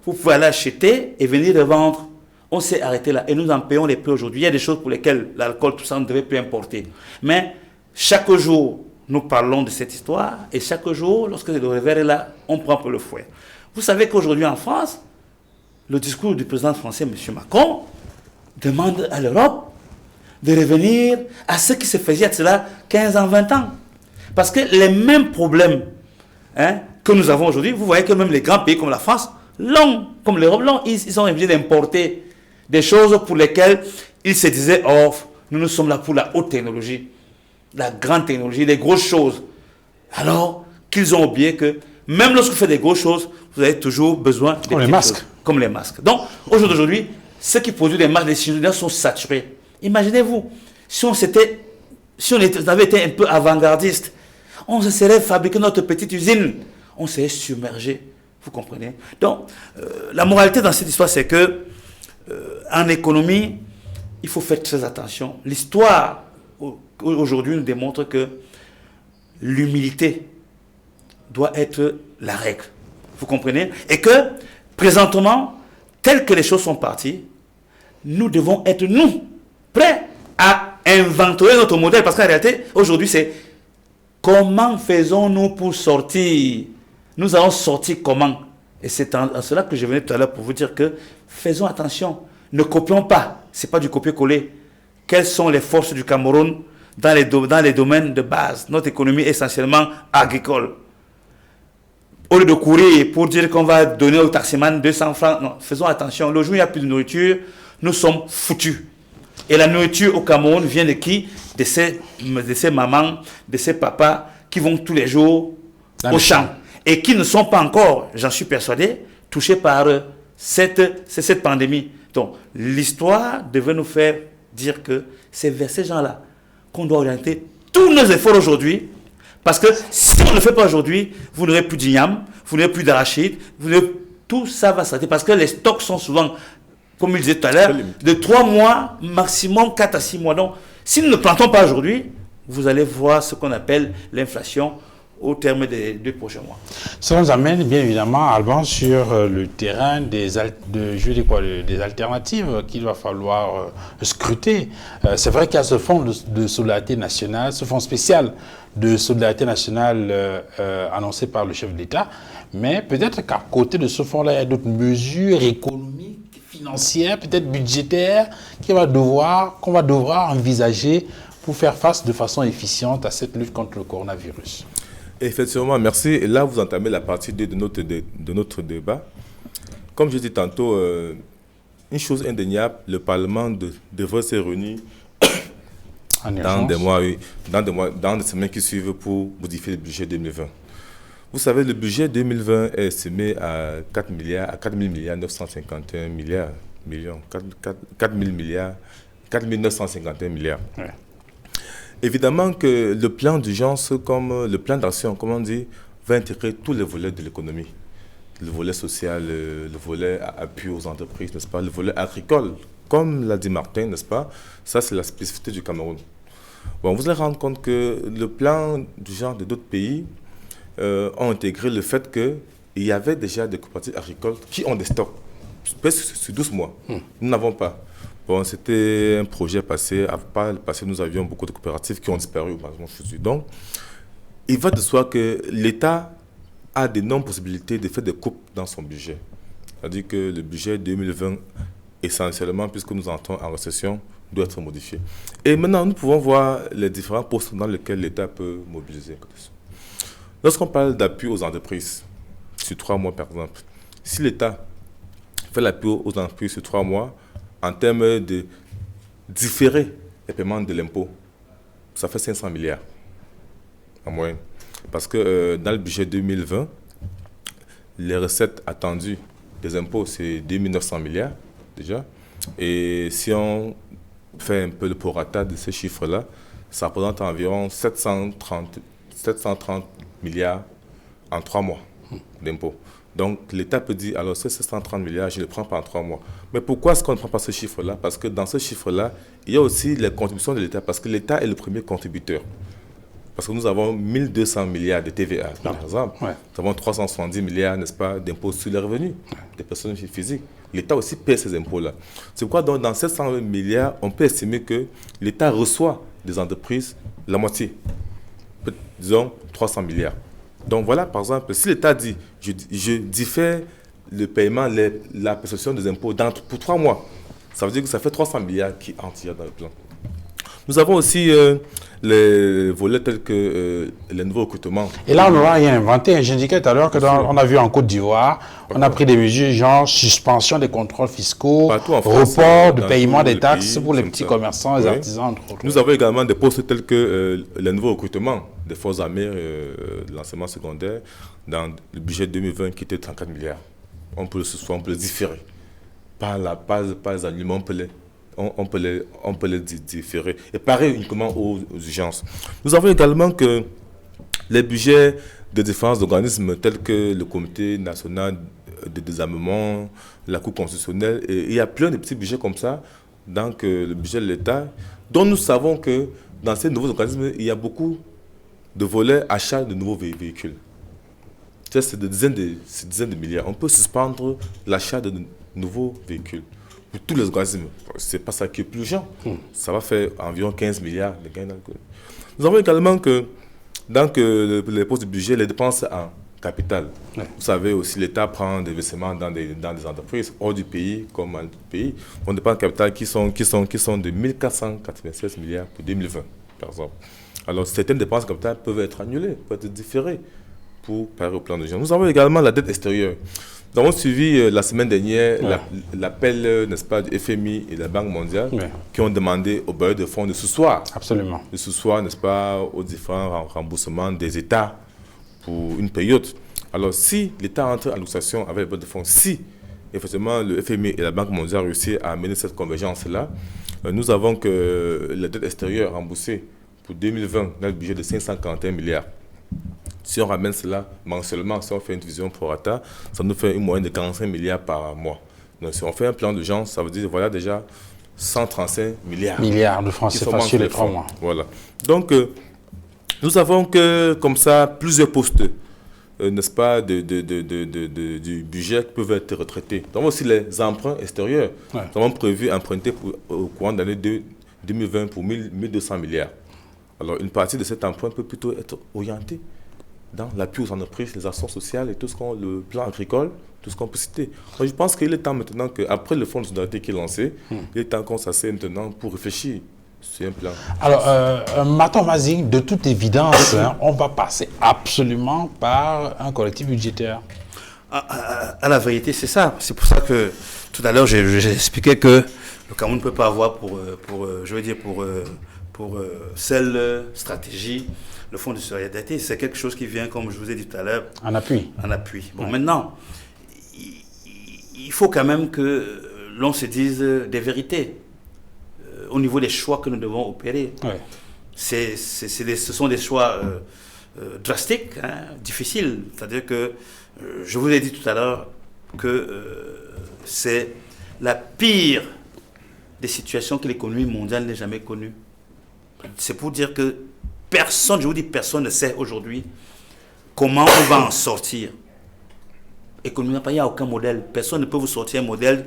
vous pouvez aller acheter et venir revendre. On s'est arrêté là et nous en payons les prix aujourd'hui. Il y a des choses pour lesquelles l'alcool, tout ça, on ne devait plus importer. Mais chaque jour, nous parlons de cette histoire et chaque jour, lorsque le revers est là, on prend pour le fouet. Vous savez qu'aujourd'hui en France, le discours du président français, M. Macron, demande à l'Europe de revenir à ce qui se faisait il y a cela 15 ans, 20 ans. Parce que les mêmes problèmes que nous avons aujourd'hui, vous voyez que même les grands pays comme la France, comme l'Europe, ils sont obligés d'importer des choses pour lesquelles ils se disaient, oh, nous sommes là pour la haute technologie, la grande technologie, les grosses choses. Alors qu'ils ont oublié que même lorsque vous faites des grosses choses, vous avez toujours besoin de comme les masques. Comme les masques. Donc, aujourd'hui, ceux qui produisent des masques, les chirurgiens sont saturés. Imaginez-vous, si on avait été un peu avant-gardiste, on se serait fabriqué notre petite usine, on serait submergé, vous comprenez? Donc, la moralité dans cette histoire, c'est que en économie, il faut faire très attention. L'histoire, aujourd'hui, nous démontre que l'humilité doit être la règle, vous comprenez? Et que, présentement, telles que les choses sont parties, nous devons être, nous, prêts à inventer notre modèle. Parce qu'en réalité, aujourd'hui, c'est comment faisons-nous pour sortir? Nous allons sortir comment? Et c'est en cela que je venais tout à l'heure pour vous dire que faisons attention. Ne copions pas. Ce n'est pas du copier-coller. Quelles sont les forces du Cameroun dans les domaines de base? Notre économie est essentiellement agricole. Au lieu de courir pour dire qu'on va donner au taximan 200 francs, non, faisons attention. Le jour où il n'y a plus de nourriture, nous sommes foutus. Et la nourriture au Cameroun vient de qui? De ces mamans, de ces papas qui vont tous les jours au champ. Et qui ne sont pas encore, j'en suis persuadé, touchés par cette pandémie. Donc, l'histoire devait nous faire dire que c'est vers ces gens-là qu'on doit orienter tous nos efforts aujourd'hui. Parce que si on ne le fait pas aujourd'hui, vous n'aurez plus d'igname, vous n'aurez plus d'arachide, tout ça va s'arrêter. Parce que les stocks sont souvent, comme il disait tout à l'heure, de 3 mois, maximum 4 à 6 mois. Donc, si nous ne plantons pas aujourd'hui, vous allez voir ce qu'on appelle l'inflation au terme des 2 prochains mois. Ça nous amène bien évidemment, Alban, sur le terrain des alternatives qu'il va falloir scruter. C'est vrai qu'il y a ce fonds de solidarité nationale, ce fonds spécial de solidarité nationale annoncé par le chef de l'État, mais peut-être qu'à côté de ce fonds-là, il y a d'autres mesures économiques, financières, peut-être budgétaires, qu'on va devoir envisager pour faire face de façon efficiente à cette lutte contre le coronavirus. Effectivement, merci. Et là, vous entamez la partie 2 de notre débat. Comme je dis tantôt, une chose indéniable, le Parlement devrait se réunir dans des semaines qui suivent pour modifier le budget 2020. Vous savez, le budget 2020 est estimé à 4 000 951 millions. 4 951 milliards. Ouais. Évidemment que le plan d'urgence, comme le plan d'action, comme on dit, va intégrer tous les volets de l'économie. Le volet social, le volet appui aux entreprises, n'est-ce pas? Le volet agricole, comme l'a dit Martin, n'est-ce pas? Ça, c'est la spécificité du Cameroun. Bon, vous allez rendre compte que le plan d'urgence de d'autres pays ont intégré le fait qu'il y avait déjà des coopératives agricoles qui ont des stocks, presque sur 12 mois. Nous n'avons pas. Bon, c'était un projet passé. Par le passé, nous avions beaucoup de coopératives qui ont disparu. Donc, il va de soi que l'État a d'énormes possibilités de faire des coupes dans son budget. C'est-à-dire que le budget 2020, essentiellement, puisque nous entrons en récession, doit être modifié. Et maintenant, nous pouvons voir les différents postes dans lesquels l'État peut mobiliser. Lorsqu'on parle d'appui aux entreprises, sur 3 mois par exemple, si l'État fait l'appui aux entreprises sur 3 mois, en termes de différer les paiements de l'impôt, ça fait 500 milliards en moyenne. Parce que dans le budget 2020, les recettes attendues des impôts, c'est 2900 milliards déjà. Et si on fait un peu le prorata de ces chiffres-là, ça représente environ 730 milliards en 3 mois d'impôts. Donc l'État peut dire, alors ces 730 milliards, je ne les prends pas en 3 mois. Mais pourquoi est-ce qu'on ne prend pas ce chiffre-là? Parce que dans ce chiffre-là, il y a aussi les contributions de l'État, parce que l'État est le premier contributeur. Parce que nous avons 1200 milliards de TVA, par exemple. Ouais. Nous avons 370 milliards, n'est-ce pas, d'impôts sur les revenus des personnes physiques. L'État aussi paie ces impôts-là. C'est pourquoi dans 700 milliards, on peut estimer que l'État reçoit des entreprises la moitié, disons 300 milliards. Donc voilà, par exemple, si l'État dit, je diffère le paiement, la perception des impôts pour 3 mois, ça veut dire que ça fait 300 milliards qui entrent dans le plan. Nous avons aussi les volets tels que les nouveaux recrutements. Et là, on aura inventé. J'indiquais tout à l'heure qu'on a vu en Côte d'Ivoire, on a pris des mesures genre suspension des contrôles fiscaux, report de paiement des taxes pour les petits commerçants, les artisans, entre autres. Nous avons également des postes tels que les nouveaux recrutements des forces armées, de l'enseignement secondaire, dans le budget 2020 qui était 34 milliards. On peut le différer. Pas les annulements, on peut les différer. Et pareil uniquement aux urgences. Nous avons également que les budgets de différents organismes tels que le Comité national de désarmement, la Cour constitutionnelle, et il y a plein de petits budgets comme ça dans le budget de l'État, dont nous savons que dans ces nouveaux organismes, il y a beaucoup de volets achat de nouveaux véhicules. C'est des dizaines de milliards. On peut suspendre l'achat de nouveaux véhicules. Pour tous les organismes, ce n'est pas ça qui est plus urgent. Ça va faire environ 15 milliards de gains. Nous avons également que dans les postes de budget, les dépenses en capital. Ouais. Vous savez aussi, l'État prend des investissements dans des entreprises hors du pays comme en pays. On dépense en capital qui sont de 1496 milliards pour 2020, par exemple. Alors, certaines dépenses en capital peuvent être annulées, peuvent être différées pour parer au plan de gens. Nous avons également la dette extérieure. Nous avons suivi la semaine dernière l'appel, n'est-ce pas, du FMI et de la Banque mondiale qui ont demandé aux bailleurs de fonds de sousseoir. Absolument. De sousseoir, n'est-ce pas, aux différents remboursements des États pour une période. Alors, si l'État entre en négociation avec les bailleurs de fonds, si effectivement le FMI et la Banque mondiale réussissent à amener cette convergence-là, nous avons que la dette extérieure remboursée pour 2020 dans le budget de 541 milliards. Si on ramène cela mensuellement, si on fait une division pro rata, ça nous fait une moyenne de 45 milliards par mois. Donc si on fait un plan d'urgence, ça veut dire voilà déjà 135 milliards. Milliards de francs CFA sur les 3 mois. Voilà. Donc nous avons que comme ça plusieurs postes, n'est-ce pas, du budget qui peuvent être retraités. Nous avons aussi les emprunts extérieurs. Nous avons prévu emprunter au courant de l'année 2020 pour 1200 milliards. Alors une partie de cet emprunt peut plutôt être orientée dans l'appui aux entreprises, les actions sociales et tout ce qu'on, le plan agricole, tout ce qu'on peut citer. Donc, je pense qu'il est temps maintenant qu'après le fonds de solidarité qui est lancé, il est temps qu'on s'assied maintenant pour réfléchir sur un plan. Alors, Maton Mazing, de toute évidence, on va passer absolument par un collectif budgétaire. À la vérité, c'est ça. C'est pour ça que tout à l'heure, j'ai expliqué que le Cameroun ne peut pas avoir pour celle stratégie, le fonds de solidarité, c'est quelque chose qui vient, comme je vous ai dit tout à l'heure, en appui. Bon, maintenant, il faut quand même que l'on se dise des vérités au niveau des choix que nous devons opérer. Ouais. Ce sont des choix drastiques, difficiles. C'est-à-dire que je vous ai dit tout à l'heure que c'est la pire des situations que l'économie mondiale n'ait jamais connue. C'est pour dire que personne ne sait aujourd'hui comment on va en sortir. économiquement, il n'y a aucun modèle. Personne ne peut vous sortir un modèle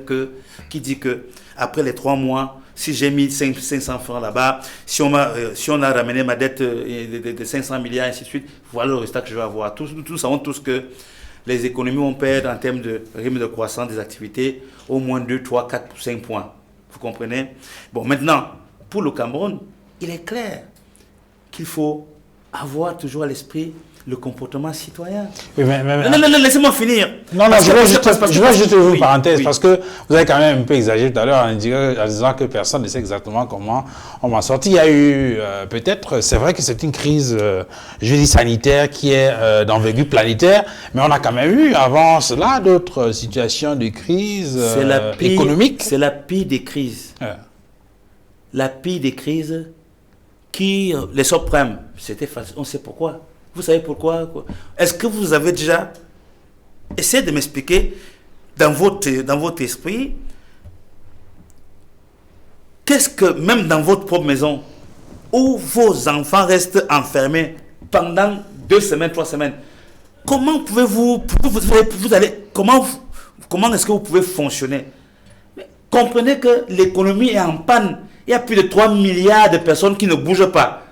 qui dit que après les 3 mois, si j'ai mis 500 francs là-bas, si on a ramené ma dette de 500 milliards, ainsi de suite, voilà le résultat que je vais avoir. Nous savons tous que les économies vont perdre en termes de rythme de croissance des activités au moins 2, 3, 4, 5 points. Vous comprenez? Bon, maintenant, pour le Cameroun, il est clair qu'il faut avoir toujours à l'esprit le comportement citoyen. Oui, non, laissez-moi finir. Non, je veux juste une parenthèse, parce que vous avez quand même un peu exagéré tout à l'heure en disant que personne ne sait exactement comment on va sortir. Il y a eu peut-être, c'est vrai que c'est une crise, je dis sanitaire, qui est d'envergure planétaire, mais on a quand même eu avant cela d'autres situations de crise économique. C'est la pire des crises. La pire des crises qui, les subprimes, c'était facile, on sait pourquoi. Vous savez pourquoi? Est-ce que vous avez déjà essayé de m'expliquer dans votre esprit qu'est-ce que, même dans votre propre maison, où vos enfants restent enfermés pendant 2 semaines, 3 semaines, comment pouvez-vous, comment est-ce que vous pouvez fonctionner? Mais comprenez que l'économie est en panne. Il y a plus de 3 milliards de personnes qui ne bougent pas.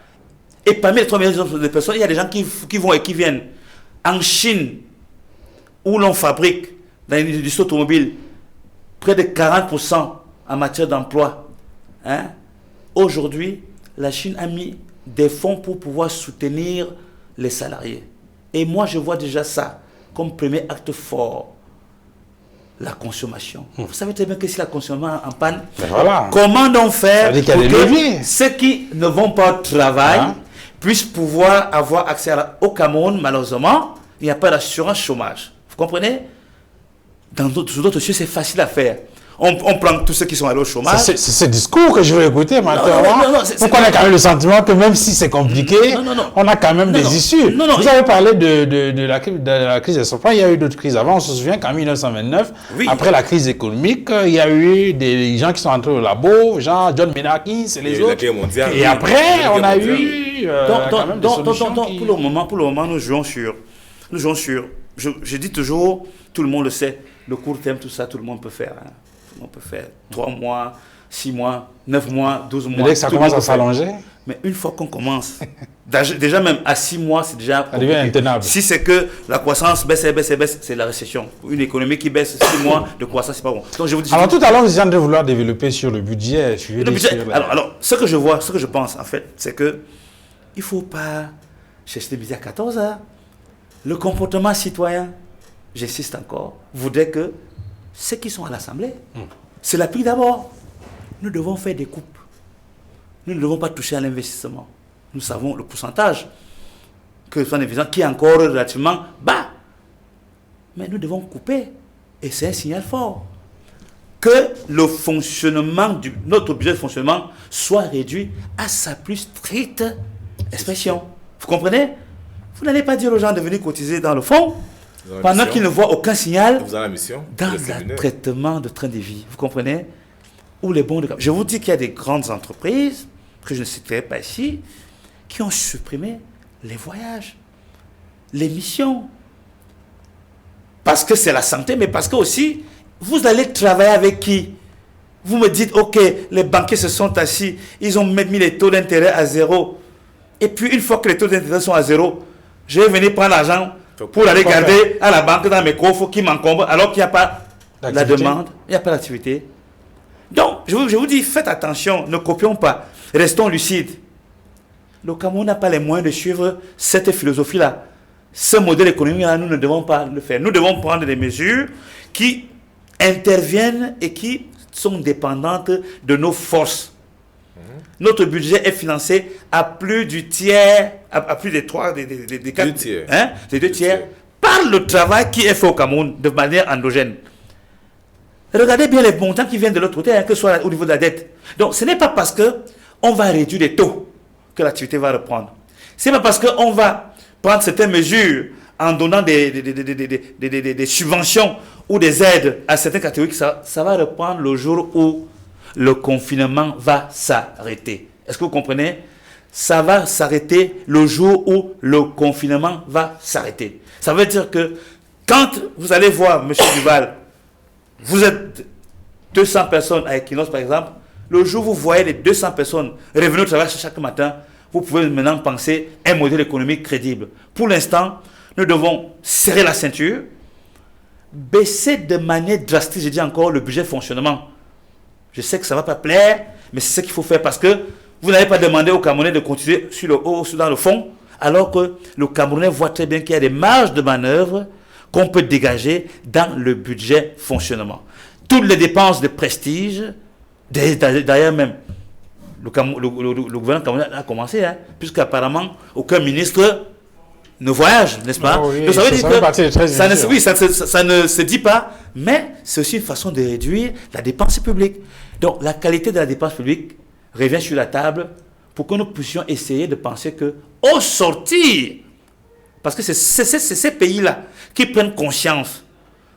Et parmi les 3 milliards de personnes, il y a des gens qui vont et qui viennent. En Chine, où l'on fabrique, dans l'industrie automobile, près de 40% en matière d'emploi. Aujourd'hui, la Chine a mis des fonds pour pouvoir soutenir les salariés. Et moi, je vois déjà ça comme premier acte fort. La consommation. Vous savez très bien que si la consommation est en panne, comment donc faire pour que ceux qui ne vont pas au travail puissent pouvoir avoir accès au Cameroun? Malheureusement, il n'y a pas d'assurance chômage. Vous comprenez? Dans d'autres choses, c'est facile à faire. On prend tous ceux qui sont allés au chômage. C'est ce discours que je veux écouter maintenant. Pourquoi on a quand même le sentiment que même si c'est compliqué, on a quand même des issues. Vous avez parlé de la crise des subprimes, il y a eu d'autres crises avant. On se souvient qu'en 1929, après la crise économique, il y a eu des gens qui sont entrés au labo, genre John Menakis et les autres. Et après, on a eu quand même des solutions pour le moment, nous jouons sur. Je dis toujours, tout le monde le sait, le court terme, tout ça, tout le monde peut faire. On peut faire 3 mois, 6 mois, 9 mois, 12 mois. Dès que ça commence à s'allonger. Mais une fois qu'on commence, déjà même à 6 mois, c'est déjà... Ça devient intenable. Si c'est que la croissance baisse, c'est la récession. Une économie qui baisse 6 mois de croissance, c'est pas bon. Donc je vous dis, alors tout à l'heure, vous êtes en train de vouloir développer sur le budget. Alors, ce que je vois, ce que je pense en fait, c'est que il ne faut pas chercher des budgets à 14 heures. Le comportement citoyen, j'insiste encore, voudrait que ceux qui sont à l'Assemblée, c'est l'appui d'abord. Nous devons faire des coupes. Nous ne devons pas toucher à l'investissement. Nous savons le pourcentage que ce sont des investissements qui est encore relativement bas. Mais nous devons couper. Et c'est un signal fort. Que le fonctionnement, notre budget de fonctionnement soit réduit à sa plus stricte expression. Vous comprenez? Vous n'allez pas dire aux gens de venir cotiser dans le fonds pendant qu'ils ne voient aucun signal dans le traitement de train de vie. Vous comprenez? Ou les bons de... Je vous dis qu'il y a des grandes entreprises, que je ne citerai pas ici, qui ont supprimé les voyages, les missions. Parce que c'est la santé, mais parce que aussi, vous allez travailler avec qui? Vous me dites, ok, les banquiers se sont assis, ils ont mis les taux d'intérêt à 0. Et puis, une fois que les taux d'intérêt sont à 0, je vais venir prendre l'argent pour aller garder à la banque dans mes coffres qui m'encombrent alors qu'il n'y a pas la demande, il n'y a pas d'activité. Donc, je vous dis, faites attention, ne copions pas, restons lucides. Le Cameroun n'a pas les moyens de suivre cette philosophie-là. Ce modèle économique-là, nous ne devons pas le faire. Nous devons prendre des mesures qui interviennent et qui sont dépendantes de nos forces. Notre budget est financé à plus du tiers, à plus des 3, des 4 tiers, des 2 tiers, par le travail qui est fait au Cameroun de manière endogène. Regardez bien les montants qui viennent de l'autre côté, que ce soit au niveau de la dette. Donc, ce n'est pas parce qu'on va réduire les taux que l'activité va reprendre. Ce n'est pas parce qu'on va prendre certaines mesures en donnant des subventions ou des aides à certaines catégories que ça va reprendre le jour où le confinement va s'arrêter. Est-ce que vous comprenez? Ça va s'arrêter le jour où le confinement va s'arrêter. Ça veut dire que Quand vous allez voir M. Duval, vous êtes 200 personnes à Equinox par exemple, le jour où vous voyez les 200 personnes revenir au travail chaque matin, vous pouvez maintenant penser un modèle économique crédible. Pour l'instant, nous devons serrer la ceinture, baisser de manière drastique, je dis encore, le budget de fonctionnement. Je sais que ça ne va pas plaire, mais c'est ce qu'il faut faire parce que vous n'avez pas demandé aux Camerounais de continuer sur le haut ou dans le fond, alors que le Camerounais voit très bien qu'il y a des marges de manœuvre qu'on peut dégager dans le budget fonctionnement. Toutes les dépenses de prestige, d'ailleurs même, le gouvernement camerounais a commencé, hein, puisqu'apparemment aucun ministre ne voyage, n'est-ce pas? Oh oui, donc ça veut dire que ça ne se dit pas, mais c'est aussi une façon de réduire la dépense publique. Donc la qualité de la dépense publique revient sur la table pour que nous puissions essayer de penser que au sortir, parce que c'est ces pays-là qui prennent conscience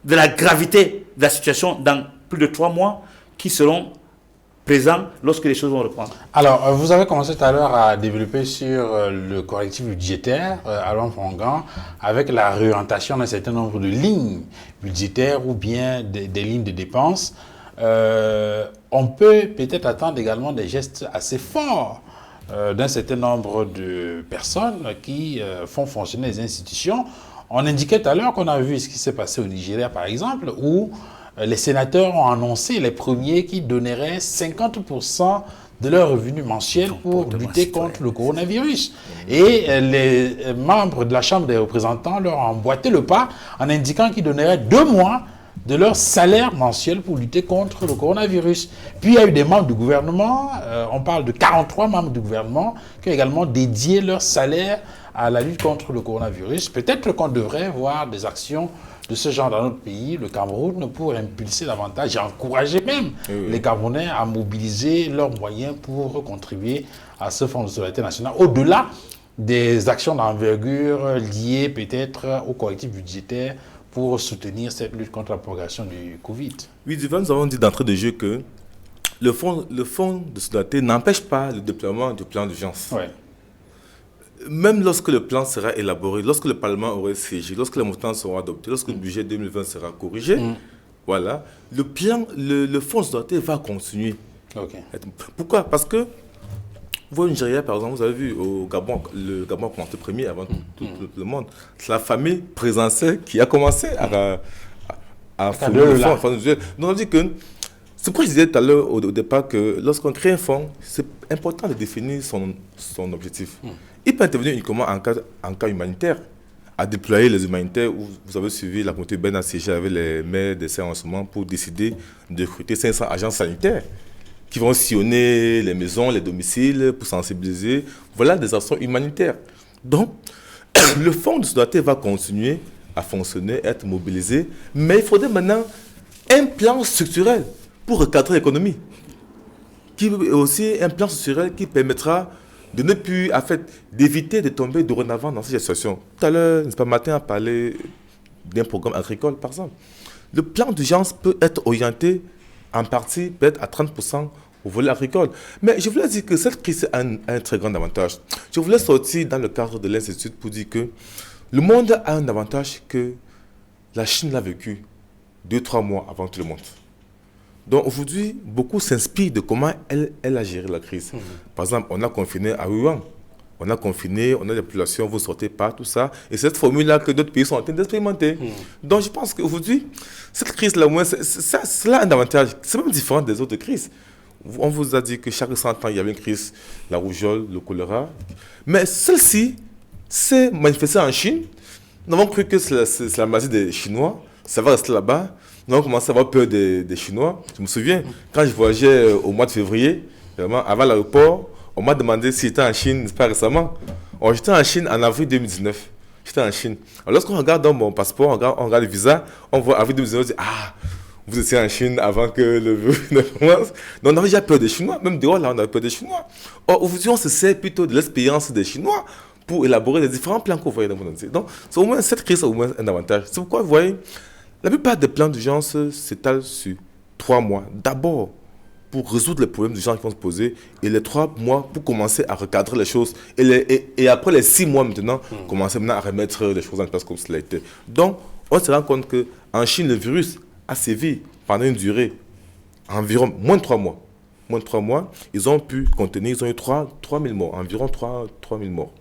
de la gravité de la situation dans plus de 3 mois qui seront présents lorsque les choses vont reprendre. Alors, vous avez commencé tout à l'heure à développer sur le correctif budgétaire à Lomfongan avec la réorientation d'un certain nombre de lignes budgétaires ou bien des lignes de dépenses. On peut peut-être attendre également des gestes assez forts d'un certain nombre de personnes qui font fonctionner les institutions. On indiquait tout à l'heure qu'on a vu ce qui s'est passé au Nigeria, par exemple, où les sénateurs ont annoncé les premiers qui donneraient 50% de leurs revenus mensuels pour lutter contre le coronavirus. Et les membres de la Chambre des représentants leur ont emboîté le pas en indiquant qu'ils donneraient 2 mois de leur salaire mensuel pour lutter contre le coronavirus. Puis il y a eu des membres du gouvernement, on parle de 43 membres du gouvernement, qui ont également dédié leur salaire à la lutte contre le coronavirus. Peut-être qu'on devrait voir des actions de ce genre dans notre pays, le Cameroun, pour impulser davantage et encourager même les Camerounais à mobiliser leurs moyens pour contribuer à ce fonds de solidarité nationale, au-delà des actions d'envergure liées peut-être au collectif budgétaire pour soutenir cette lutte contre la propagation du Covid. Oui, Duval, nous avons dit d'entrée de jeu que le fonds de solidarité n'empêche pas le déploiement du plan d'urgence. Ouais. Même lorsque le plan sera élaboré, lorsque le Parlement aura siégé, lorsque les montants seront adoptés, lorsque le budget 2020 sera corrigé, voilà, le fonds de solidarité va continuer. Okay. Pourquoi? Parce que, vous, au Nigeria, par exemple, vous avez vu au Gabon, le Gabon a commencé premier avant tout le monde. C'est la famille présidentielle qui a commencé à fournir le fonds. Donc, on dit que, c'est pourquoi je disais tout à l'heure au départ que lorsqu'on crée un fonds, c'est important de définir son objectif. Il peut intervenir uniquement en cas humanitaire, à déployer les humanitaires où vous avez suivi la communauté Ben siégé avec les maires des services en ce moment pour décider de recruter 500 agents sanitaires qui vont sillonner les maisons, les domiciles pour sensibiliser. Voilà des actions humanitaires. Donc, le fonds de solidarité va continuer à fonctionner, être mobilisé, mais il faudrait maintenant un plan structurel pour recadrer l'économie. Aussi un plan structurel qui permettra de ne plus, en fait, d'éviter de tomber dorénavant dans cette situation. Tout à l'heure, n'est-ce pas, Martin a parlé d'un programme agricole, par exemple. Le plan d'urgence peut être orienté en partie, peut-être à 30% au volet agricole. Mais je voulais dire que cette crise a un très grand avantage. Je voulais sortir dans le cadre de l'Institut pour dire que le monde a un avantage que la Chine l'a vécu 2-3 mois avant tout le monde. Donc aujourd'hui, beaucoup s'inspirent de comment elle a géré la crise. Par exemple, on a confiné à Wuhan. On a confiné, on a des populations, vous sortez pas, tout ça. Et c'est cette formule-là que d'autres pays sont en train d'expérimenter. Donc je pense qu'aujourd'hui, cette crise-là, au moins, c'est là un avantage. C'est même différent des autres crises. On vous a dit que chaque 100 ans, il y avait une crise, la rougeole, le choléra. Mais celle-ci s'est manifestée en Chine. Nous avons cru que c'est la maladie des Chinois. Ça va rester là-bas. Nous avons commencé à avoir peur des Chinois. Je me souviens, quand je voyageais au mois de février, vraiment, avant l'aéroport, on m'a demandé si j'étais en Chine, pas récemment. Alors, j'étais en Chine en avril 2019. J'étais en Chine. Alors, lorsqu'on regarde dans mon passeport, on regarde le visa, on voit avril 2019, on dit, ah, vous étiez en Chine avant que le virus ne commence. Donc, on avait déjà peur des Chinois. Même dehors, là, on avait peur des Chinois. Or, aujourd'hui, on se sert plutôt de l'expérience des Chinois pour élaborer les différents plans qu'on voyait dans le monde entier. Donc, au moins, cette crise a au moins un avantage. C'est pourquoi, vous voyez, la plupart des plans d'urgence s'étalent sur 3 mois. D'abord, pour résoudre les problèmes d'urgence qui vont se poser, et les 3 mois pour commencer à recadrer les choses. Et après les 6 mois maintenant, commencer maintenant à remettre les choses en place comme cela a été. Donc, on se rend compte qu'en Chine, le virus a sévi pendant une durée environ moins de 3 mois. Moins de 3 mois, ils ont pu contenir, ils ont eu 3 000 morts, environ 3 000 morts.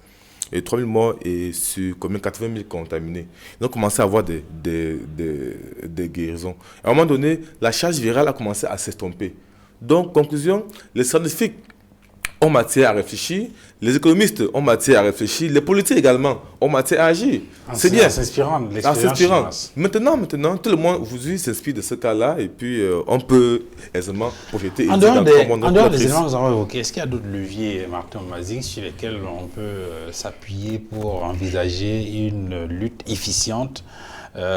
Et 3 000 morts et sur combien 80 000 contaminés. Ils ont commencé à avoir des guérisons. À un moment donné, la charge virale a commencé à s'estomper. Donc, conclusion, les scientifiques ont matière à réfléchir, les économistes ont matière à réfléchir, les politiques également ont matière à agir. C'est bien. En s'inspirant de l'expérience chinoise. Maintenant, tout le monde s'inspire de ce cas-là et puis on peut aisément projeter. En dehors des éléments que nous avons évoqués, est-ce qu'il y a d'autres leviers, Martin Mazik, sur lesquels on peut s'appuyer pour envisager une lutte efficiente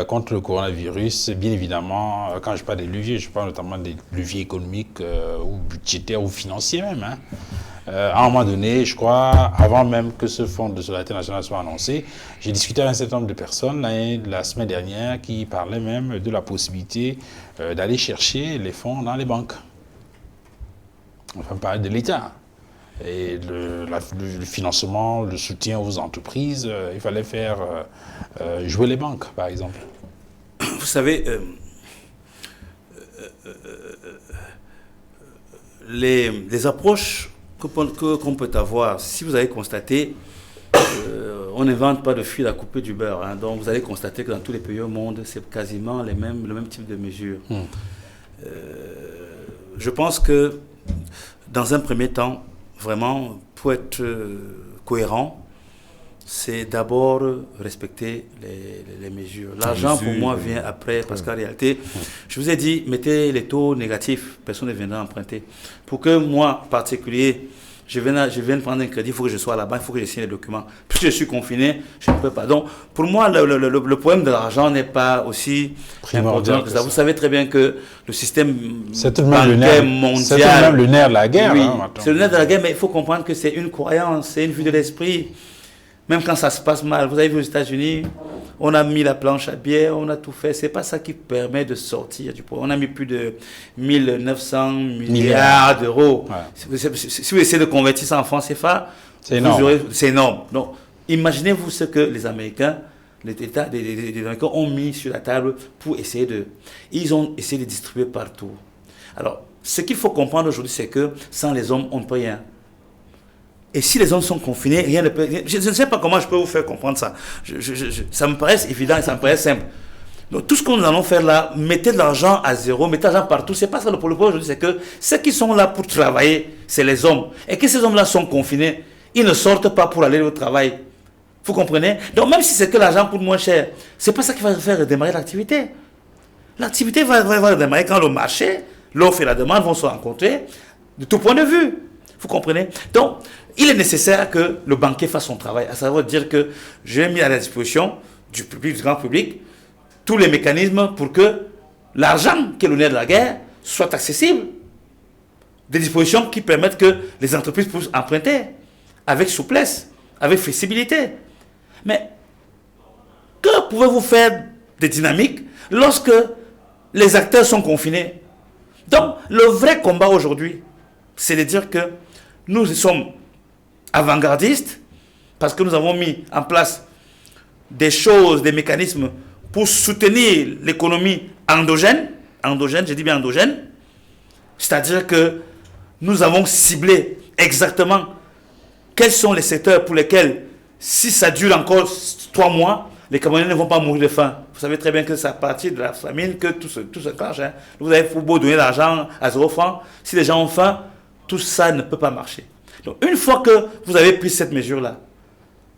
contre le coronavirus? Bien évidemment, quand je parle des leviers, je parle notamment des leviers économiques ou budgétaires ou financiers même. À un moment donné, je crois, avant même que ce fonds de solidarité nationale soit annoncé, j'ai discuté avec un certain nombre de personnes la semaine dernière qui parlaient même de la possibilité d'aller chercher les fonds dans les banques. Enfin, parler de l'État. Et le financement, le soutien aux entreprises, il fallait faire jouer les banques, par exemple. Vous savez, les approches qu'on peut avoir, si vous avez constaté, on n'invente pas de fil à couper du beurre. Hein, donc vous allez constater que dans tous les pays au monde, c'est quasiment le même type de mesures. Je pense que dans un premier temps, vraiment, pour être cohérent, c'est d'abord respecter les mesures. L'argent, pour moi, vient après, parce qu'en réalité, je vous ai dit, mettez les taux négatifs, personne ne viendra emprunter. Pour que moi, en particulier, je vienne prendre un crédit, il faut que je sois là-bas, il faut que je signe les documents. Puisque je suis confiné, je ne peux pas. Donc, pour moi, le problème de l'argent n'est pas aussi important que ça. Vous savez très bien que le système bancaire mondial... C'est tout de même le nerf de la guerre. Oui, hein, c'est le nerf de la guerre, mais il faut comprendre que c'est une croyance, c'est une vue de l'esprit. Même quand ça se passe mal, vous avez vu aux États-Unis, on a mis la planche à bière, on a tout fait. C'est pas ça qui permet de sortir du problème. On a mis plus de 1900 milliards d'euros. Ouais. Si vous essayez de convertir ça en francs CFA, c'est énorme. C'est énorme. Donc, imaginez-vous ce que les Américains, les Américains ont mis sur la table pour essayer de... Ils ont essayé de distribuer partout. Alors, ce qu'il faut comprendre aujourd'hui, c'est que sans les hommes, on ne peut rien. Et si les hommes sont confinés, rien ne peut... Je ne sais pas comment je peux vous faire comprendre ça. Ça me paraît évident et ça me paraît simple. Donc tout ce que nous allons faire là, mettez de l'argent à zéro, mettez de l'argent partout. C'est pas ça le problème aujourd'hui, c'est que ceux qui sont là pour travailler, c'est les hommes. Et que ces hommes-là sont confinés, ils ne sortent pas pour aller au travail. Vous comprenez? Donc même si c'est que l'argent coûte moins cher, c'est pas ça qui va faire redémarrer l'activité. L'activité va redémarrer quand le marché, l'offre et la demande vont se rencontrer de tout point de vue. Vous comprenez? Donc, il est nécessaire que le banquier fasse son travail, à savoir dire que j'ai mis à la disposition du public, du grand public, tous les mécanismes pour que l'argent qui est le nerf de la guerre soit accessible. Des dispositions qui permettent que les entreprises puissent emprunter avec souplesse, avec flexibilité. Mais que pouvez-vous faire de dynamique lorsque les acteurs sont confinés? Donc, le vrai combat aujourd'hui, c'est de dire que nous sommes avant-gardistes parce que nous avons mis en place des choses, des mécanismes pour soutenir l'économie endogène, je dis bien endogène, c'est-à-dire que nous avons ciblé exactement quels sont les secteurs pour lesquels, si ça dure encore 3 mois, les Camerounais ne vont pas mourir de faim. Vous savez très bien que c'est à partir de la famine que tout se clenche. Hein. Vous avez beau donner l'argent à 0 francs, si les gens ont faim, tout ça ne peut pas marcher. Donc, une fois que vous avez pris cette mesure-là,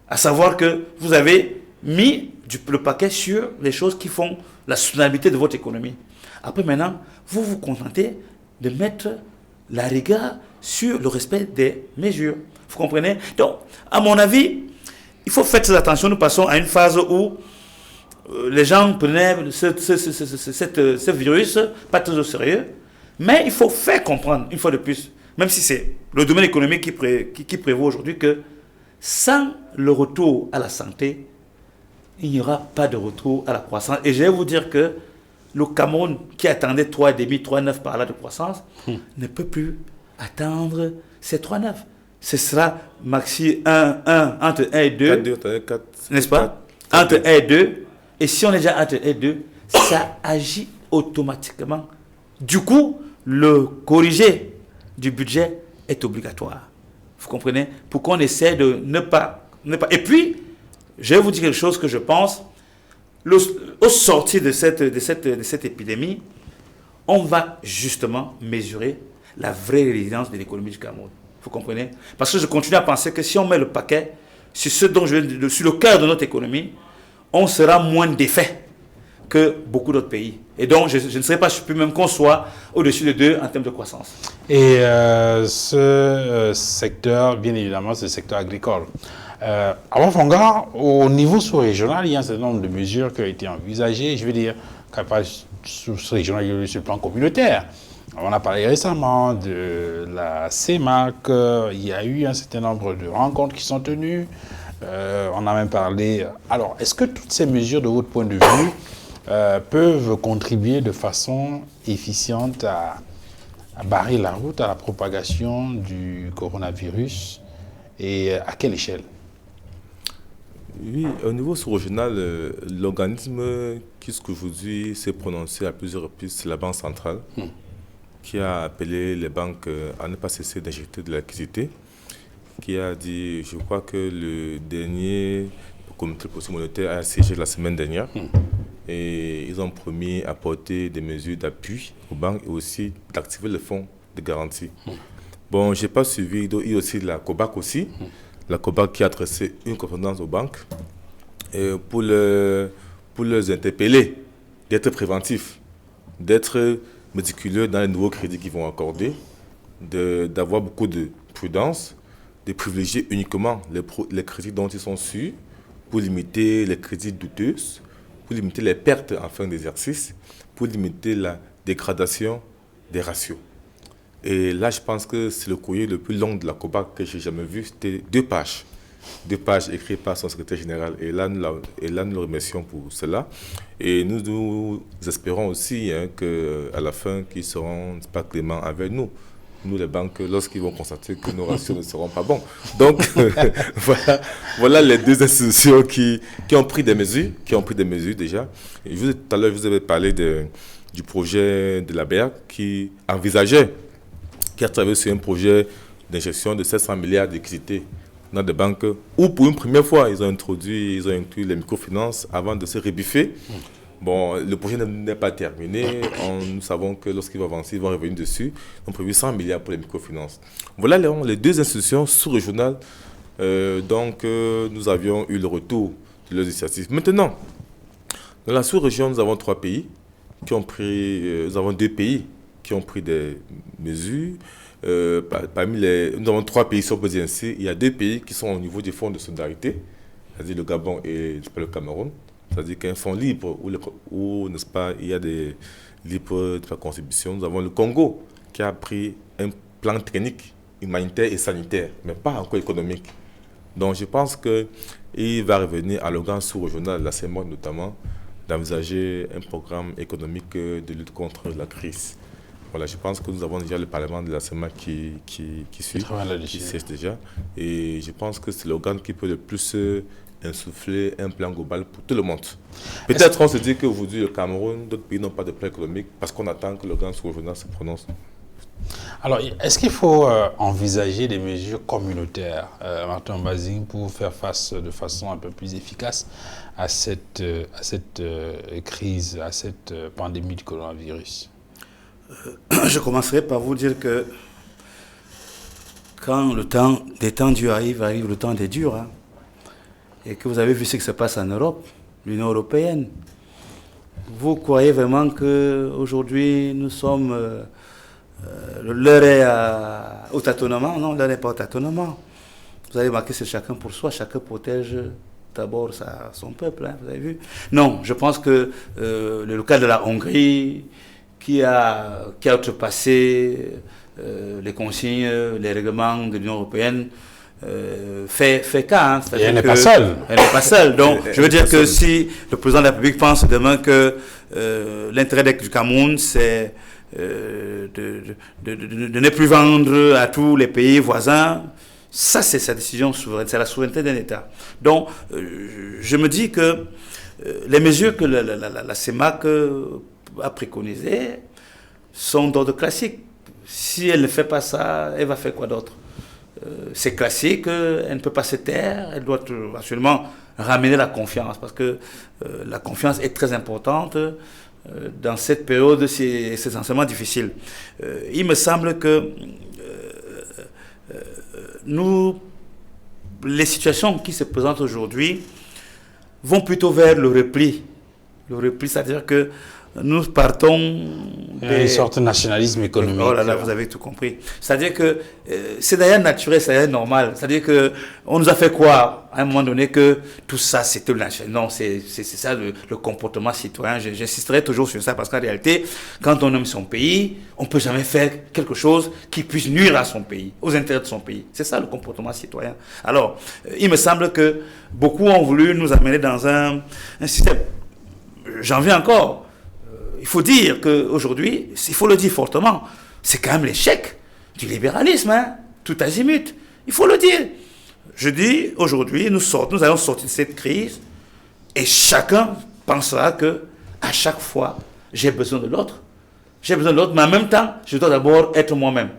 à savoir que vous avez mis le paquet sur les choses qui font la soutenabilité de votre économie. Après, maintenant, vous vous contentez de mettre la rigueur sur le respect des mesures. Vous comprenez? Donc, à mon avis, il faut faire très attention. Nous passons à une phase où les gens prenaient ce virus pas très au sérieux. Mais il faut faire comprendre, une fois de plus, même si c'est le domaine économique qui prévaut aujourd'hui, que sans le retour à la santé, il n'y aura pas de retour à la croissance. Et je vais vous dire que le Cameroun, qui attendait 3,5, 3,9 par là de croissance, ne peut plus attendre ces 3,9. Ce sera maxi 1, entre 1 et 2, n'est-ce pas? Entre 1 et 2, Et si on est déjà entre les deux, ça agit automatiquement. Du coup, le corriger du budget est obligatoire. Vous comprenez? Pour qu'on essaie de ne pas... Et puis, je vais vous dire quelque chose que je pense. Au sortir de cette épidémie, on va justement mesurer la vraie résilience de l'économie du Cameroun. Vous comprenez? Parce que je continue à penser que si on met le paquet sur sur le cœur de notre économie, on sera moins d'effet que beaucoup d'autres pays. Et donc, je ne serais pas surpris même qu'on soit au-dessus de 2 en termes de croissance. Et ce secteur, bien évidemment, c'est le secteur agricole. À Fonga, au niveau sous-régional, il y a un certain nombre de mesures qui ont été envisagées. Je veux dire, pas sous-régional, sur le plan communautaire. On a parlé récemment de la CEMAC. Il y a eu un certain nombre de rencontres qui sont tenues. On a même parlé... Alors, est-ce que toutes ces mesures, de votre point de vue, peuvent contribuer de façon efficiente à barrer la route à la propagation du coronavirus et à quelle échelle? Oui, au niveau sous-régional, l'organisme qui aujourd'hui s'est prononcé à plusieurs reprises, c'est la Banque centrale, qui a appelé les banques à ne pas cesser d'injecter de la liquidité, qui a dit, je crois que le dernier comité de politique monétaire a siégé la semaine dernière, et ils ont promis apporter des mesures d'appui aux banques et aussi d'activer le fonds de garantie. Bon, je n'ai pas suivi, il y a aussi la COBAC aussi, la COBAC qui a adressé une correspondance aux banques pour les interpeller d'être préventifs, d'être méticuleux dans les nouveaux crédits qu'ils vont accorder, d'avoir beaucoup de prudence, de privilégier uniquement les crédits dont ils sont sûrs pour limiter les crédits douteux, pour limiter les pertes en fin d'exercice, pour limiter la dégradation des ratios. Et là, je pense que c'est le courrier le plus long de la COBAC que j'ai jamais vu. C'était 2 pages. 2 pages écrites par son secrétaire général. Et là, nous le remercions pour cela. Et nous espérons aussi qu'à la fin, qu'ils ne seront pas cléments avec nous. Nous, les banques, lorsqu'ils vont constater que nos ratios ne seront pas bons. Donc, voilà les 2 institutions qui ont pris des mesures, déjà. Et tout à l'heure, je vous avais parlé du projet de la BEAC qui a travaillé sur un projet d'injection de 700 milliards de liquidités dans des banques où, pour une première fois, ils ont inclus les microfinances avant de se rebiffer. Bon, le projet n'est pas terminé. Nous savons que lorsqu'il va avancer, ils vont revenir dessus. Ils ont prévu 100 milliards pour les microfinances. Voilà les 2 institutions sous-régionales. Donc, nous avions eu le retour de leurs initiatives. Maintenant, dans la sous-région, nous avons 3 pays qui ont pris... nous avons 2 pays qui ont pris des mesures. Nous avons 3 pays, si on peut dire ainsi. Il y a 2 pays qui sont au niveau du fonds de solidarité, c'est-à-dire le Gabon et le Cameroun. C'est-à-dire qu'un fonds libre où n'est-ce pas, il y a des libres de contribution. Nous avons le Congo qui a pris un plan technique, humanitaire et sanitaire, mais pas encore économique. Donc je pense qu'il va revenir à l'organe sous-régional, la CEMAC notamment, d'envisager un programme économique de lutte contre la crise. Voilà, je pense que nous avons déjà le Parlement de la CEMAC qui siège déjà. Et je pense que c'est l'organe qui peut le plus insuffler un plan global pour tout le monde. Peut-être on se dit qu'aujourd'hui, le Cameroun, d'autres pays n'ont pas de plan économique parce qu'on attend que l'organe sous-régional se prononce. Alors, est-ce qu'il faut envisager des mesures communautaires, Martin Bazing, pour faire face de façon un peu plus efficace à cette crise, à cette pandémie du coronavirus? Je commencerai par vous dire que quand le temps des temps durs arrive le temps des durs. Hein, et que vous avez vu ce qui se passe en Europe, l'Union européenne. Vous croyez vraiment qu'aujourd'hui, nous sommes... l'heure est au tâtonnement? Non, l'heure n'est pas au tâtonnement. Vous avez remarqué, c'est chacun pour soi, chacun protège d'abord son peuple, hein, vous avez vu? Non, je pense que le cas de la Hongrie, qui a outrepassé les consignes, les règlements de l'Union européenne, fait cas. Hein, et elle n'est pas seule. Elle n'est pas seule. Donc, je veux dire que si le président de la République pense demain que l'intérêt du Cameroun, c'est de ne plus vendre à tous les pays voisins, Ça, c'est sa décision souveraine, c'est la souveraineté d'un État. Donc, je me dis que les mesures que la CEMAC a préconisées sont d'ordre classique. Si elle ne fait pas ça, elle va faire quoi d'autre? C'est classique, elle ne peut pas se taire, elle doit absolument ramener la confiance, parce que la confiance est très importante dans cette période, c'est essentiellement difficile. Il me semble que les situations qui se présentent aujourd'hui vont plutôt vers le repli. Le repli, c'est-à-dire que nous partons... Une sorte de nationalisme économique. Oh là là, vous avez tout compris. C'est-à-dire que c'est d'ailleurs naturel, c'est d'ailleurs normal. C'est-à-dire qu'on nous a fait croire, à un moment donné, que tout ça, c'était le nationalisme. Non, c'est ça le comportement citoyen. J'insisterai toujours sur ça, parce qu'en réalité, quand on aime son pays, on ne peut jamais faire quelque chose qui puisse nuire à son pays, aux intérêts de son pays. C'est ça le comportement citoyen. Alors, il me semble que beaucoup ont voulu nous amener dans un système. J'en viens encore. Il faut dire qu'aujourd'hui, il faut le dire fortement, c'est quand même l'échec du libéralisme, hein, tout azimut. Il faut le dire. Je dis, aujourd'hui, nous allons sortir de cette crise et chacun pensera que à chaque fois, j'ai besoin de l'autre. J'ai besoin de l'autre, mais en même temps, je dois d'abord être moi-même.